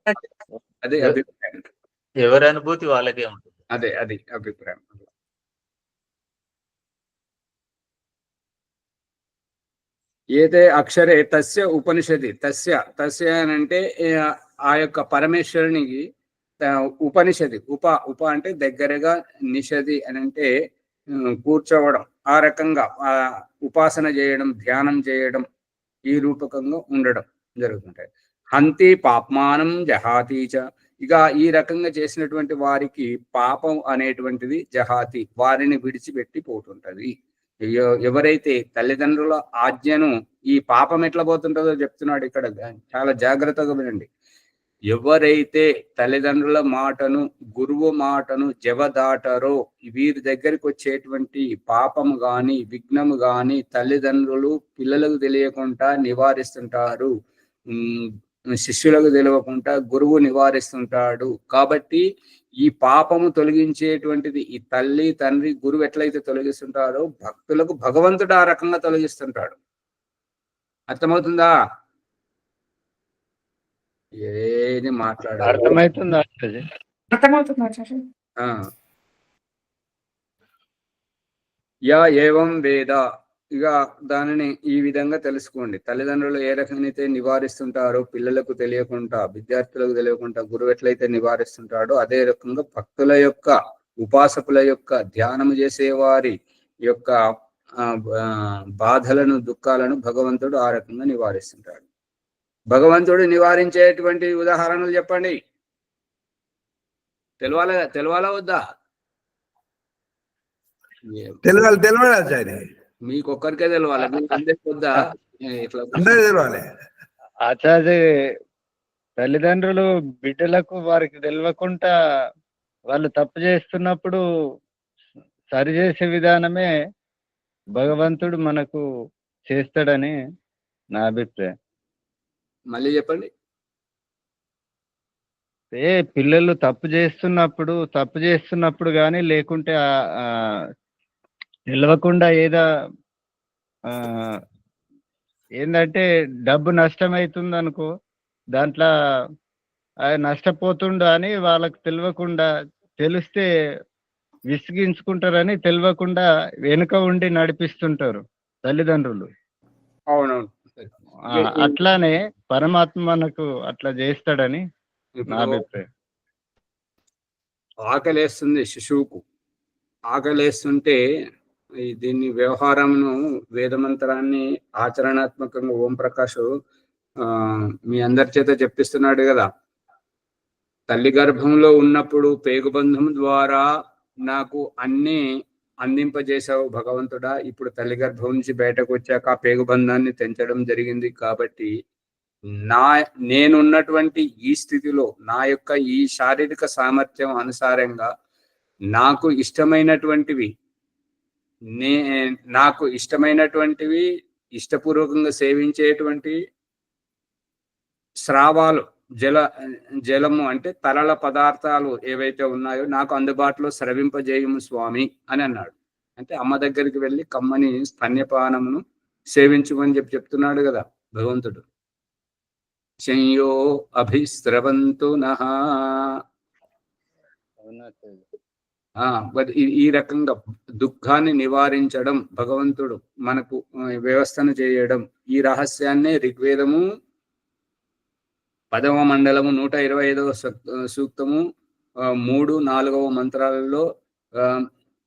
అదే అభిప్రాయం. ఎవరి అనుభూతి వాళ్ళకే ఉంటుంది. అదే అది అభిప్రాయం. ఏదే అక్షరే తస్య ఉపనిషది, తస్య అని అంటే ఆ యొక్క పరమేశ్వరునికి ఉపనిషది, ఉప అంటే దగ్గరగా, నిషది అని అంటే కూర్చోవడం, ఆ రకంగా ఉపాసన చేయడం, ధ్యానం చేయడం, ఈ రూపకంగా ఉండడం జరుగుతుంటాయి. హంతి పాప్మానం జహాతీచ, ఇక ఈ రకంగా చేసినటువంటి వారికి పాపం అనేటువంటిది జహాతి, వారిని విడిచిపెట్టి పోతుంటది. ఎవరైతే తల్లిదండ్రుల ఆజ్ఞను, ఈ పాపం ఎట్లా పోతుంటుందో చెప్తున్నాడు ఇక్కడ, చాలా జాగ్రత్తగా వినండి. ఎవరైతే తల్లిదండ్రుల మాటను, గురువు మాటను జవదాటారో వీరి దగ్గరికి వచ్చేటువంటి పాపము గాని, విఘ్నము గాని తల్లిదండ్రులు పిల్లలకు తెలియకుండా నివారిస్తుంటారు, శిష్యులకు తెలియకుండా గురువు నివారిస్తుంటాడు. కాబట్టి ఈ పాపము తొలగించేటువంటిది ఈ తల్లి, తండ్రి, గురువు ఎట్లయితే తొలగిస్తుంటారో భక్తులకు భగవంతుడు ఆ రకంగా తొలగిస్తుంటాడు. అర్థమవుతుందా? ఏది మాట్లాడాలి? అర్థమవుతుందా? అర్థమవుతుంది ఆచార్య. యా ఏవం వేద, ఇక దానిని ఈ విధంగా తెలుసుకోండి. తల్లిదండ్రులు ఏ రకంగా నివారిస్తుంటారో పిల్లలకు తెలియకుండా, విద్యార్థులకు తెలియకుండా గురువు ఎట్లయితే నివారిస్తుంటాడో అదే రకంగా భక్తుల యొక్క, ఉపాసకుల యొక్క, ధ్యానము చేసేవారి యొక్క బాధలను, దుఃఖాలను భగవంతుడు ఆ రకంగా నివారిస్తుంటాడు. భగవంతుడు నివారించేటువంటి ఉదాహరణలు చెప్పండి. తెలవాలా వద్దా? తెలియాలి ఆచార్య, మీకొక్కరికే తెలవాలి, మీకు అందరికీ వద్దా? అందరికీ తెలియాలి ఆచార్య. తల్లిదండ్రులు బిడ్డలకు వారికి తెలియకుండా వాళ్ళు తప్పు చేస్తున్నప్పుడు సరిచేసే విధానమే భగవంతుడు మనకు చేస్తాడని నా అభిప్రాయం. మళ్ళీ చెప్పండి. పిల్లలు తప్పు చేస్తున్నప్పుడు కానీ, లేకుంటే తెలియకుండా ఏంటంటే డబ్బు నష్టమవుతుంది అనుకో, దాంట్లో నష్టపోతుండు అని వాళ్ళకు తెలియకుండా, తెలిస్తే విసిగించుకుంటారని తెలియకుండా వెనుక ఉండి నడిపిస్తుంటారు తల్లిదండ్రులు. అవునవును. అట్లానే పరమాత్మ మనకు అట్లా చేస్తాడని నా అభిప్రాయం. ఆకలేస్తుంది శిశువుకు, ఆకలేస్తుంటే దీన్ని వ్యవహారమును, వేదమంత్రాన్ని ఆచరణాత్మకంగా ఓం ప్రకాష్ మీ అందరి చేత చెప్పిస్తున్నాడు కదా. తల్లి గర్భంలో ఉన్నప్పుడు పేగుబంధం ద్వారా నాకు అన్ని అందింపజేశావు భగవంతుడా, ఇప్పుడు తల్లి గర్భం నుంచి బయటకు వచ్చాక ఆ పేగుబంధాన్ని తెంచడం జరిగింది. కాబట్టి నేనున్నటువంటి ఈ స్థితిలో నా యొక్క ఈ శారీరక సామర్థ్యం అనుసారంగా నాకు ఇష్టమైనటువంటివి ఇష్టపూర్వకంగా సేవించేటువంటి స్రావాలు జలము అంటే తరల పదార్థాలు ఏవైతే ఉన్నాయో నాకు అందుబాటులో స్రవింపజేయము స్వామి అని అన్నాడు. అంటే అమ్మ దగ్గరికి వెళ్ళి కమ్మని స్తన్యపానమును సేవించుమని చెప్తున్నాడు కదా భగవంతుడు. శంయో అభిస్రవంతు నః. ఈ రకంగా దుఃఖాన్ని నివారించడం భగవంతుడు మనకు వ్యవస్థను చేయడం. ఈ రహస్యాన్నే ఋగ్వేదము 10వ మండలము 125వ సూక్తము 3, 4వ మంత్రాలలో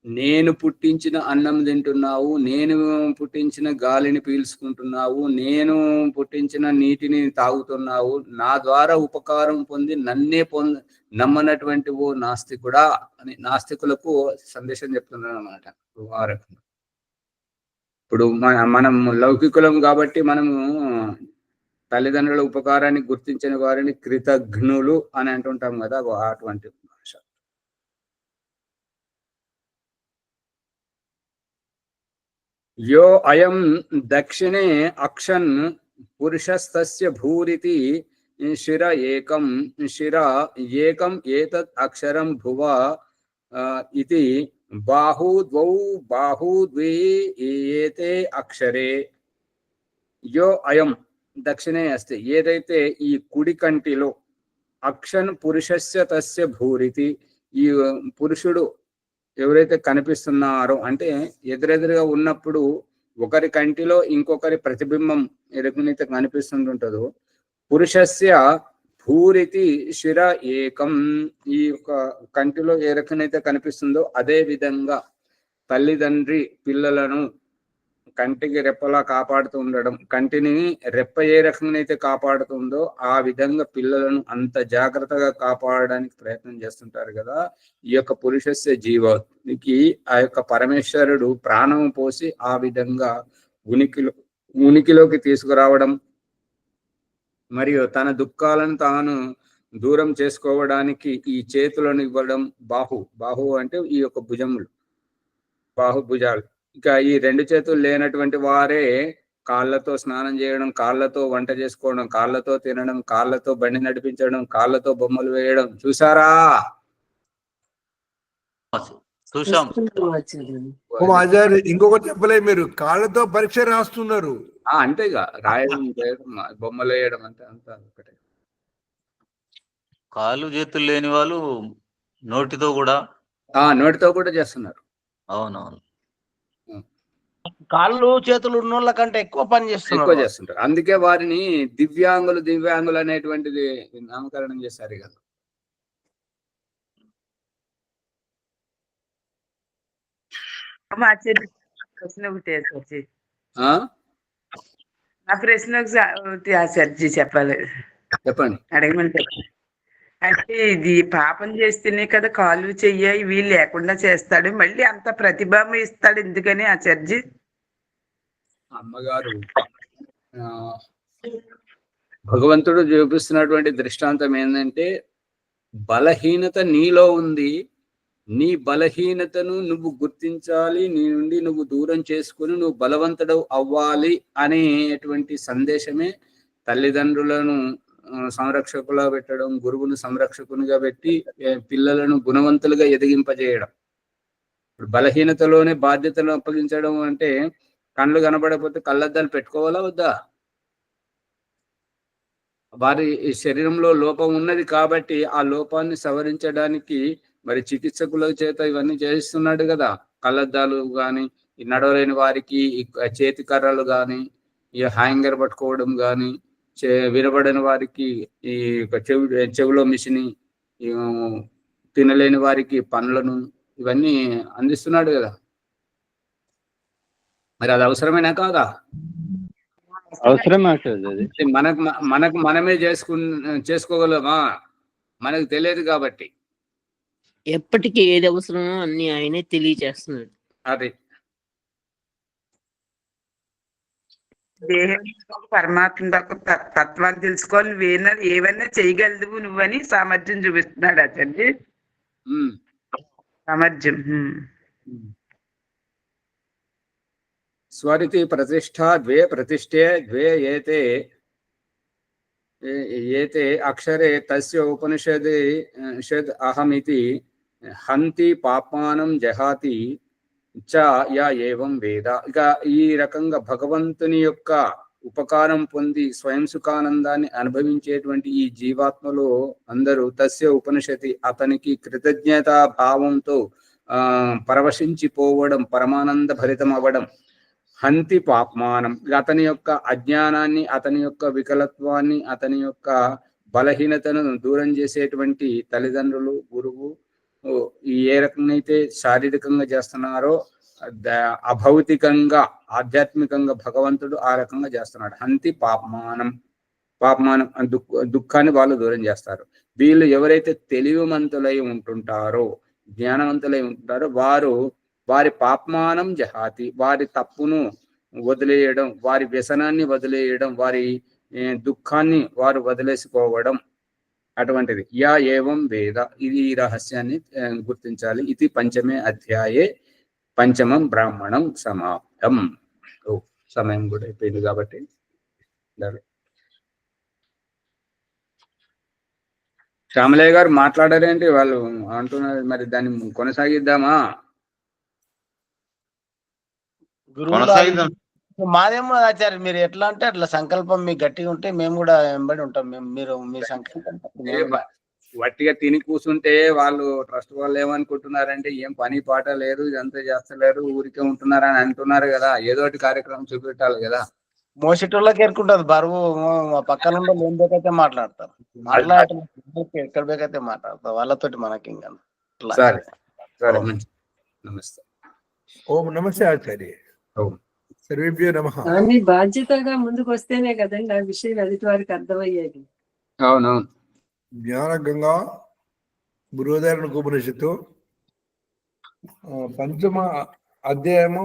నేను పుట్టించిన అన్నం తింటున్నావు, నేను పుట్టించిన గాలిని పీల్చుకుంటున్నావు, నేను పుట్టించిన నీటిని తాగుతున్నావు, నా ద్వారా ఉపకారం పొంది నన్నే నమ్మనటువంటి ఓ నాస్తికుడా అని నాస్తికులకు సందేశం చెప్తున్నాను అన్నమాట. ఇప్పుడు మనం లౌకికులం కాబట్టి మనము తల్లిదండ్రుల ఉపకారాన్ని గుర్తించిన వారిని కృతజ్ఞులు అని అంటుంటాం కదా, అటువంటి భాష. యో అయం దక్షిణే అక్షన్ పురుషస్తస్య భూరితి శిర ఏకం ఏతత్ అక్షరం భువ ఇది బాహు ద్వే ఏతే అక్షరే. యో అయం దక్షిణే అస్తి, ఏదైతే ఈ కుడి కంటిలో అక్షన్ పురుషస్య తస్య భూరితి, ఈ పురుషుడు ఎవరైతే కనిపిస్తున్నారో అంటే ఎదురెదురుగా ఉన్నప్పుడు ఒకరి కంటిలో ఇంకొకరి ప్రతిబింబం ఎదుగునైతే కనిపిస్తుంటుంటుందో, పురుషస్య భూరితి శిర ఏకం, ఈ యొక్క కంటిలో ఏ రకమైతే కనిపిస్తుందో అదే విధంగా తల్లిదండ్రి పిల్లలను కంటికి రెప్పలా కాపాడుతూ ఉండడం, కంటిని రెప్ప ఏ రకంగా అయితే కాపాడుతుందో ఆ విధంగా పిల్లలను అంత జాగ్రత్తగా కాపాడడానికి ప్రయత్నం చేస్తుంటారు కదా. ఈ యొక్క పురుషస్య జీవానికి ఆ యొక్క పరమేశ్వరుడు ప్రాణం పోసి ఆ విధంగా ఉనికిలోకి తీసుకురావడం, మరియు తన దుఃఖాలను తాను దూరం చేసుకోవడానికి ఈ చేతులను ఇవ్వడం. బాహు అంటే ఈ యొక్క భుజములు, బాహుభుజాలు. ఇక ఈ 2 చేతులు లేనటువంటి వారే కాళ్ళతో స్నానం చేయడం, కాళ్ళతో వంట చేసుకోవడం, కాళ్ళతో తినడం, కాళ్ళతో బండి నడిపించడం, కాళ్ళతో బొమ్మలు వేయడం చూసారా? చూసాం. ఆచార్య ఇంకొకటి చెప్పలే, మీరు కాళ్ళతో పరీక్ష రాస్తున్నారు. అంతేగా రాయడం బొమ్మలు వేయడం అంటే అంతా ఒకటే. కాళ్ళు చేతులు లేని వాళ్ళు నోటితో కూడా చేస్తున్నారు. అవునవును. కాళ్ళు చేతులు ఉన్నోళ్ళ కంటే ఎక్కువ పని చేస్తుంటారు. అందుకే వారిని దివ్యాంగులు అనేటువంటిది నామకరణం చేశారు కదా. ప్రశ్న ఒకటి నా ప్రశ్న ఒకటి చెప్పాలి, చెప్పండి. అడగమంటే అంటే ఇది పాపం చేస్తేనే కదా కాలు చెయ్యి ఇవి లేకుండా చేస్తాడు, మళ్ళీ అంత ప్రతిభ ఇస్తాడు ఎందుకని ఆచార్జీ? అమ్మగారు భగవంతుడు చూపిస్తున్నటువంటి దృష్టాంతం ఏంటంటే, బలహీనత నీలో ఉంది, నీ బలహీనతను నువ్వు గుర్తించాలి, నీ నుండి నువ్వు దూరం చేసుకుని నువ్వు బలవంతుడు అవ్వాలి అనేటువంటి సందేశమే తల్లిదండ్రులను సంరక్షకులా పెట్టడం, గురువును సంరక్షకునిగా పెట్టి పిల్లలను గుణవంతులుగా ఎదిగింపజేయడం. ఇప్పుడు బలహీనతలోనే బాధ్యతలు అప్పగించడం అంటే, కళ్ళు కనబడకపోతే కళ్ళద్దాలు పెట్టుకోవాలా వద్దా? వారి శరీరంలో లోపం ఉన్నది కాబట్టి ఆ లోపాన్ని సవరించడానికి మరి చికిత్సకుల చేత ఇవన్నీ చేయిస్తున్నాడు కదా. కళ్ళద్దాలు కానీ, ఈ నడవలేని వారికి చేతి కర్రలు కానీ, ఈ హ్యాంగర్ పట్టుకోవడం కానీ, వినబడని వారికి ఈ చెవిలో మిషని, తినలేని వారికి పండ్లను, ఇవన్నీ అందిస్తున్నాడు కదా. మరి అది అవసరమేనా కాదా? అవసరమా? మనకు మనమే చేసుకోగలమా? మనకు తెలియదు కాబట్టి. ఎప్పటికీ ఏది అవసరమో అన్ని ఆయనే తెలియజేస్తున్నాడు. అది దేహం పరమాత్మ తత్వాన్ని తెలుసుకోవాలి, ఏవైనా చేయగలదు నువ్వని సామర్థ్యం చూపిస్తున్నాడు ఆచార్య. సామర్థ్యం స్వరితి ప్రతిష్ట ద్వే ప్రతిష్ఠే ద్వే ఏతే ఏతే అక్షరే తస్య ఉపనిషదే షద్ అహమితి హంతి పాపానం జహాతి చ యా ఏవం వేద. ఇక ఈ రకంగా భగవంతుని యొక్క ఉపకారం పొంది స్వయం సుఖానందాన్ని అనుభవించేటువంటి ఈ జీవాత్మలో అందరూ తస్య ఉపనిషతి అతనికి కృతజ్ఞతా భావంతో పరవశించిపోవడం, పరమానంద భరితం అవ్వడం. హంతి పాప్మానం, అతని యొక్క అజ్ఞానాన్ని, అతని యొక్క వికలత్వాన్ని, అతని యొక్క బలహీనతను దూరం చేసేటువంటి తల్లిదండ్రులు, గురువు ఏ రకంగా అయితే శారీరకంగా చేస్తున్నారో అభౌతికంగా ఆధ్యాత్మికంగా భగవంతుడు ఆ రకంగా చేస్తున్నాడు. హంతి పాప్మానం, పాప్మానం దుఃఖాన్ని వాళ్ళు దూరం చేస్తారు. వీళ్ళు ఎవరైతే తెలివిమంతులై ఉంటుంటారో, జ్ఞానవంతులై ఉంటుంటారో వారి పాప్మానం జహాతి, వారి తప్పును వదిలేయడం, వారి వ్యసనాన్ని వదిలేయడం, వారి దుఃఖాన్ని వారు వదిలేసిపోవడం అటువంటిది. యా ఏవం వేద, ఇది ఈ రహస్యాన్ని గుర్తించాలి. ఇది పంచమే అధ్యాయే పంచమం బ్రాహ్మణం సమాప్తం. సమయం కూడా అయిపోయింది కాబట్టి శ్యామలయ్య గారు మాట్లాడారేంటి? వాళ్ళు అంటున్నారు, మరి దాన్ని కొనసాగిద్దామా? గురువు మాదేమో ఆచార్య, మీరు ఎట్లా అంటే అట్లా సంకల్పం మీకు గట్టిగా ఉంటే మేము కూడా వెంబడి ఉంటాం. మీరు మీ సంకల్పం వట్టిగా తిని కూర్చుంటే వాళ్ళు ట్రస్ట్ వాళ్ళు ఏమనుకుంటున్నారంటే ఏం పని పాట లేదు, ఇదంతా చేస్తలేరు, ఊరికే ఉంటున్నారు అని అంటున్నారు కదా. ఏదోటి కార్యక్రమం చూపెట్టాలి కదా. మోసేటోళ్ళకి ఎరుకుంటది బరువు. పక్కన ఉండే ఏం బేకైతే మాట్లాడతారు, ఎక్కడ బేకైతే మాట్లాడతారు, వాళ్ళతోటి మనకి ఇంకా. సరే సరే, నమస్తే. ఓం నమస్తే ఆచార్య. సర్వేభ్యో నమః. కానీ బాధ్యతగా ముందుకు వస్తేనే కదండి ఆ విషయం ఎదుటి వారికి అర్థమయ్యేది. అవునవును. జ్ఞాన గంగా బృహదారణ్య ఉపనిషత్తు పంచమ అధ్యాయము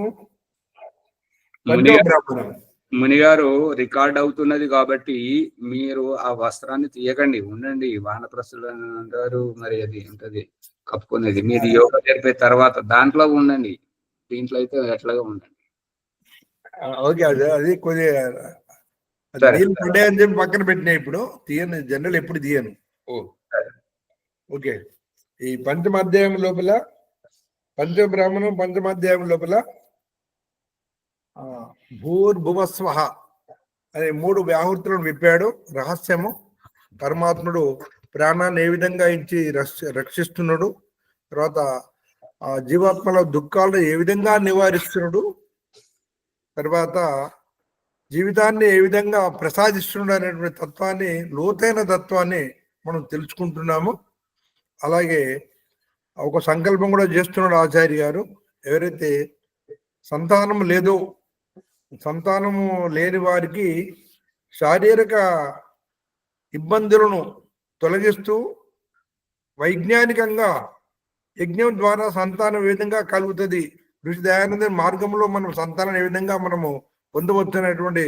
బ్రాహ్మణం. మునిగారు రికార్డ్ అవుతున్నది కాబట్టి మీరు ఆ వస్త్రాన్ని తీయకండి, ఉండండి. వానప్రస్థులు అంటారు, మరి అది ఉంటది కప్పుకునేది. మీరు యోగా జరిపే తర్వాత దాంట్లో ఉండండి, దీంట్లో అయితే ఎట్లాగా ఉండండి. ఓకే, అది కొద్దిగా అని చెప్పి పక్కన పెట్టినా. ఇప్పుడు తీయను, జనరల్ ఎప్పుడు తీయను. ఓకే, ఈ పంచమాధ్యాయం లోపల పంచబ్రాహ్మణం పంచమాధ్యాయం లోపల భూర్భువస్వహ అనే 3 వ్యాహృతులను విప్పాడు. రహస్యము, పరమాత్ముడు ప్రాణాన్ని ఏ విధంగా ఇచ్చి రక్షిస్తున్నాడు, తర్వాత ఆ జీవాత్మల దుఃఖాలను ఏ విధంగా నివారిస్తున్నాడు, తర్వాత జీవితాన్ని ఏ విధంగా ప్రసాదిస్తున్నాడు అనేటువంటి తత్వాన్ని, లోతైన తత్వాన్ని మనం తెలుసుకుంటున్నాము. అలాగే ఒక సంకల్పం కూడా చేస్తున్నాడు ఆచార్య గారు. ఎవరైతే సంతానం లేదో, సంతానము లేని వారికి శారీరక ఇబ్బందులను తొలగిస్తూ వైజ్ఞానికంగా యజ్ఞం ద్వారా సంతానం ఏ విధంగా కలుగుతుంది, ఋషి దయానంద మార్గంలో మనం సంతానం ఏ విధంగా మనము పొందవచ్చు అనేటువంటి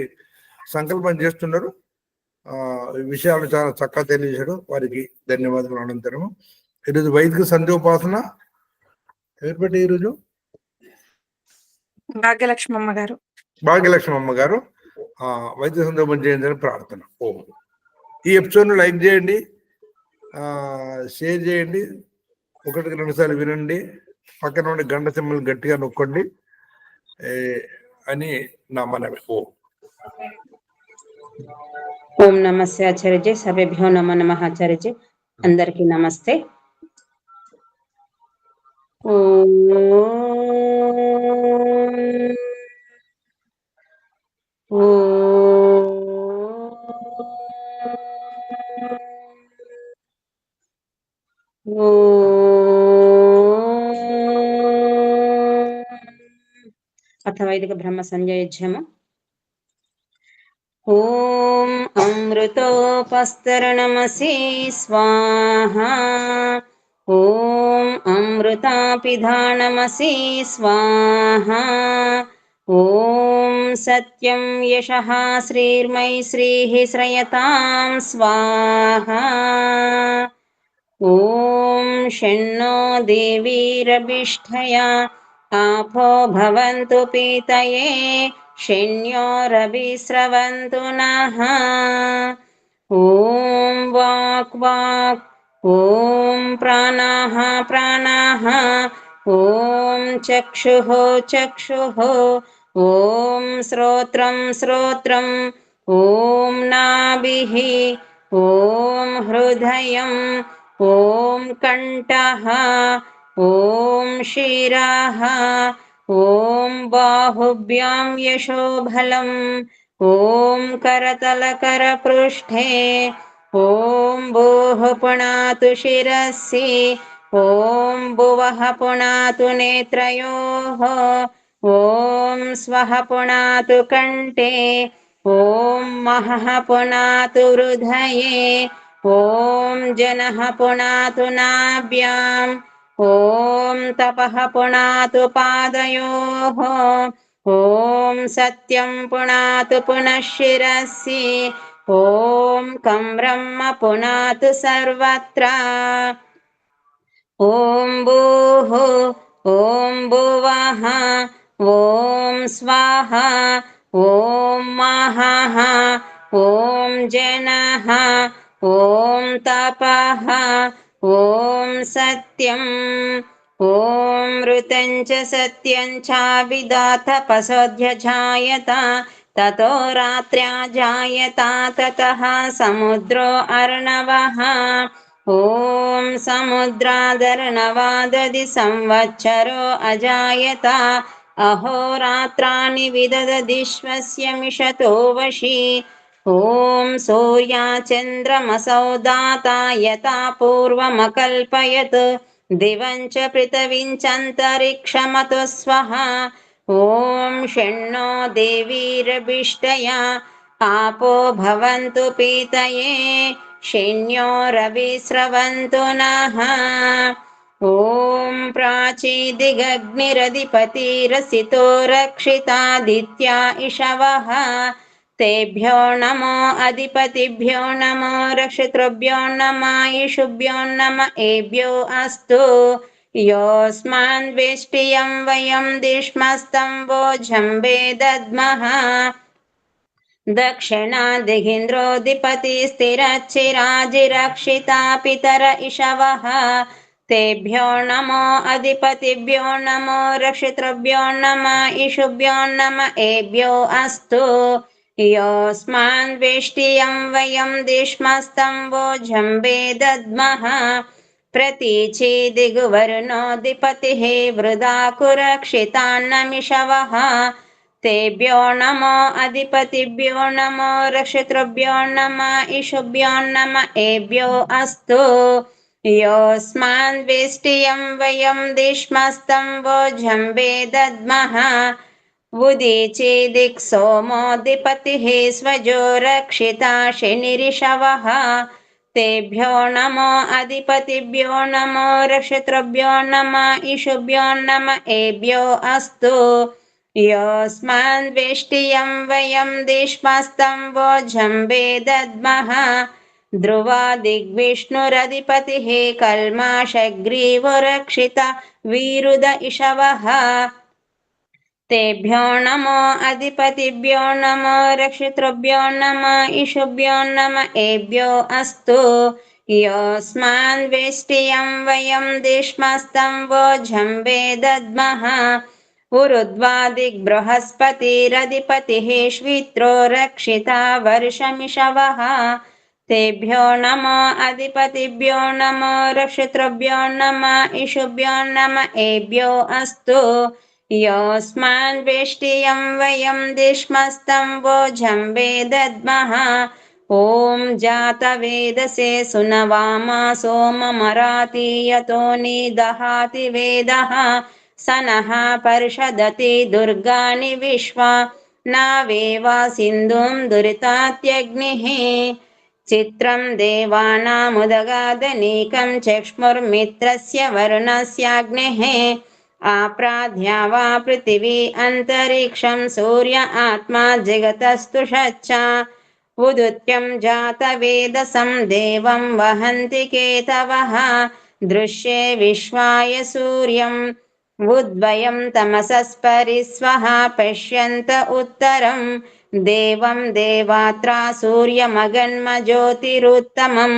సంకల్పం చేస్తున్నారు. విషయాలు చాలా చక్కగా తెలియజేయడం, వారికి ధన్యవాదాలు. అనంతరము ఈరోజు వైదిక సంధ్యోపాసన ఎవరు పెట్టి ఈరోజు భాగ్యలక్ష్మమ్మ గారు. భాగ్యలక్ష్మమ్మ గారు వైదిక సంధ్యోపం చేయండి ప్రార్థన. ఓం. ఈ ఎపిసోడ్ను లైక్ చేయండి, షేర్ చేయండి, 1-2 సార్లు వినండి, పక్కన ఉండి గంట సింబల్ గట్టిగా నొక్కండి అని నా మనవి. ఓం. ఓం నమస్తే ఆచార్యజీ. సభ్యభ్యో నమో నమః ఆచార్యజీ. అందరికీ నమస్తే. ఓం అథ వైదిక బ్రహ్మ సంజయజ్యము. ఓం అమృతోపస్తరణమసి స్వాహా. ఓం అమృతాపిధానమసి స్వాహా. ఓం సత్యం యశః శ్రీర్మై శ్రీః శ్రయతాం స్వాహా. ఓం షణ్ణో దేవీరభిష్ఠయా ఆపో భవంతు పీతయే షణ్యోరభిస్రవంతు నః. ఓం వాక్ వాక్, ఓం ప్రాణాః ప్రాణాః, ఓం చక్షుః చక్షుః, ఓం శ్రోత్రం శ్రోత్రం, ఓం నాభిః, ఓం హృదయం, ఓం కంఠః, ఓం శిరః, ఓం బాహుభ్యాం యశోబలం, ఓం करतलकरपृष्ठे, ఓం భూః పునాతు శిరసి, ఓం భువః పునాతు నేత్రయోః, ఓం స్వః పునాతు కంఠే, ఓం మహః పునాతు హృదయే, ఓం జనః పునాతు నాభ్యాం, ఓం తపః పునాతు పాదయోః, ఓం సత్యం పునాతు పునః శిరసి, ఓం కం బ్రహ్మ పునాతు సర్వత్ర. ఓం భూః, ఓం భువః, ఓం స్వః, ఓం మహః, ఓం జనః, ఓం తపః, ఓం సత్యం, ఓం ఋతం చ సత్యం చ విదాతపసోऽధ్యజాయత, తతో రాత్ర్యా జాయత, తతః సముద్రో అర్ణవః, ఓం సముద్రాదర్ణవాదది సంవత్సరో అజాయత, అహోరాత్రాణి విదదదిశ్వస్య మిషతో వశి, ఓం సూర్యాచంద్రమసౌ దాతా యథా పూర్వమకల్పయత్, దివం చ పృథివీం చంతరిక్షమతో స్వః, ఓం షణ్ణో దేవీరభిష్టయా आपो भवन्तु पीतये, शैन्यो रविस्रवन्तु नः, ఓం प्राचीदिगग्निरधिपतिरसितो रक्षितादित्या इषवः, तेभ्यो नमो अधिपतिभ्यो नमो रक्षितृभ्यो नमः इषुभ्यो नम एभ्यो अस्तु, योऽस्मान् वेष्टियं वयं दिष्मस्तं वोझं वेदद्मः, दक्षिणादिगिन्द्रोऽधिपति स्थिरच्चिराजिरक्षिता पितर इषवः, तेभ्यो नमो अधिपतिभ्यो नमो रक्षितृभ्यो नमः इषुभ्यो नम एभ्यो अस्तु, योऽस्मान् वेष्टियं वयं दिष्मस्तं वोझं वेदद्मः, प्रतीचीदिगुवर्णोऽधिपतिः वृदाकुरक्षितान्नमिषवः, तेभ्यो नमो अधिपतिभ्यो नमो रक्षितृभ्यो नमः इषुभ्यो नम एभ्यो अस्तु, योऽस्मान् वेष्टियं वयं दिष्मस्तं वोझं वेदद्मः, उदीचीदिक् सोमोऽधिपतिः स्वजो रक्षिता शनिरिषवः, तेभ्यो नमो अधिपतिभ्यो नमो रक्षितृभ्यो नमः इषुभ्यो नम एभ्यो अस्तु, योऽस्मान् वेष्टियं वयं दिष्मस्तं वोझं वेदद्मः, ध्रुवादिग्विष्णुरधिपतिः कल्माषग्रीवो रक्षिता वीरुद इषवः, तेभ्यो नमो अधिपतिभ्यो नमो रक्षितृभ्यो नमः इषुभ्यो नम एभ्यो अस्तु, योऽस्मान् वेष्टियं वयं दिष्मस्तं वोझं वेदद्मः, उरुद्वादिग्बृहस्पतिरधिपतिः श्वित्रो रक्षिता वर्षमिषवः, तेभ्यो नमो अधिपतिभ्यो नमो रक्षितृभ्यो नमः इषुभ्यो नम एभ्यो अस्तु, योऽस्मान् वेष्टियं वयं दिष्मस्तं वोझं वेदद्मः, ॐ जातवेदसे सुनवामा सोममराति यतो निदहाति वेदः, स नः पर्षदति दुर्गाणि विश्वा नावेवा सिन्धुं दुरितात्यग्निः, चित्रं देवानामुदगादनीकं चक्ष्मुर्मित्रस्य वरुणस्याग्नेः, आप्राध्या वा पृथिवी अन्तरिक्षं सूर्य आत्मा जगतस्तु षच्चा, उदुत्यं जातवेदसं देवं वहन्ति केतवः, दृश्ये विश्वाय सूर्यम् उद्वयं तमसस्परिस्वः पश्यन्त उत्तरं దేవం దేవాత్రా సూర్యమగన్మజ్యోతిరుత్తమం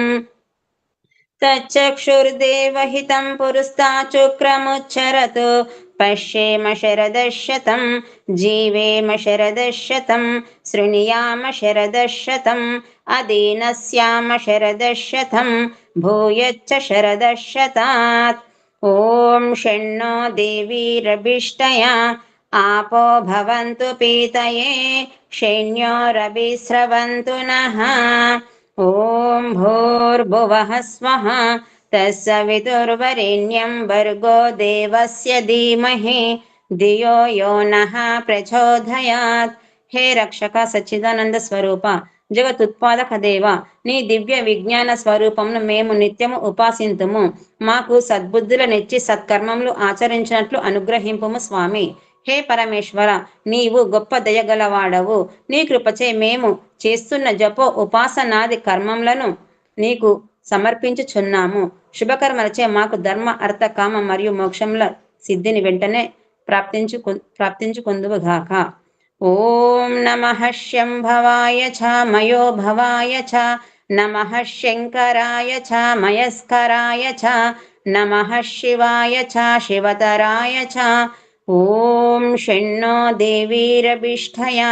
తచ్చక్షుర్దేవహితం పురస్తాచుక్రముచ్చరతు పశ్యేమ శరదశతం జీవేమ శరదశతం శృణుయామ శరదశతం అదీనస్యామ శరదశతం భూయచ్చ శరదశతాత్. ఓం షణ్ణో దేవీరభిష్టయా आपो भवन्तु पीतये शैन्योरभिस्रवन्तु नः. ॐ भूर्भुवः स्वः तत्सवितुर्वरेण्यं भर्गो देवस्य धीमहि धियो यो नः प्रचोदयात्. हे रक्षक सच्चिदानंद स्वरूप జగతుత్పాదక దేవ, నీ దివ్య విజ్ఞాన స్వరూపమును మేము నిత్యము ఉపాసింతుము. మాకు సద్బుద్ధులనిచ్చి సత్కర్మములు ఆచరించినట్లు అనుగ్రహింపుము స్వామి. హే పరమేశ్వర, నీవు గొప్ప దయగలవాడవు. నీ కృపచే మేము చేస్తున్న జపో ఉపాసనాది కర్మములను నీకు సమర్పించుచున్నాము. శుభకర్మలచే మాకు ధర్మ అర్థ కామ మరియు మోక్షముల సిద్ధిని వెంటనే ప్రాప్తించుకొందువుగాక. ఓం నమః శంభవాయ చ మయో భవాయ చ నమః శంకరాయ చ మయస్కరాయ చ నమః శివాయ చ శివతరాయ చ. ఓం షణ్ణో దేవీరభిష్టయా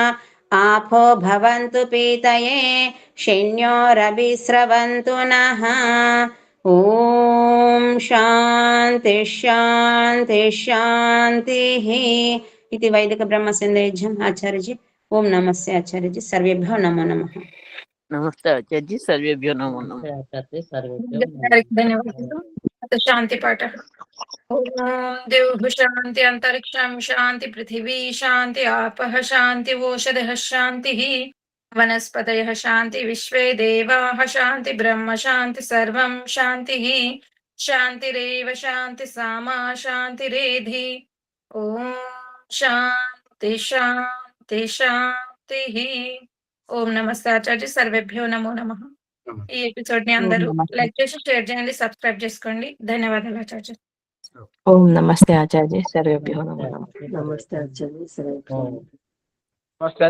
आपो भवन्तु पीतये शैन्योरभिस्रवन्तु नः. ॐ शान्ति शान्ति शान्तिः. इति वैदिक ब्रह्म संदेशम् आचार्य जी. ओम नमस्ते आचार्य जी. सर्वेभ्यो नमो नमः. నమస్తే ఆచార్య సర్వేభ్యో నమో నమః. ధన్యవాదాలు. శాంతి పాఠ. ఓం దేవ శాంతి అంతరిక్షం శాంతి పృథివీ శాంతి ఆపః శాంతి ఓషధః శాంతి వనస్పతయః శాంతి విశ్వే దేవాః శాంతి బ్రహ్మ శాంతి సర్వం శాంతిః శాంతిరేవ శాంతి సామా శాంతిరేధి. ఓం శాంతి శాంతి శాంతిః. ఓం నమస్తే ఆచార్య. సర్వేభ్యో నమో నమః. ఈ ఎపిసోడ్ ని అందరూ లైక్ చేసి షేర్ చేయండి, సబ్స్క్రైబ్ చేసుకోండి. ధన్యవాదాలు ఆచార్య. ఓం నమస్తే ఆచార్య సర్వేభ్యో నమో నమః. నమస్తే ఆచార్య. సరే. నమస్తే.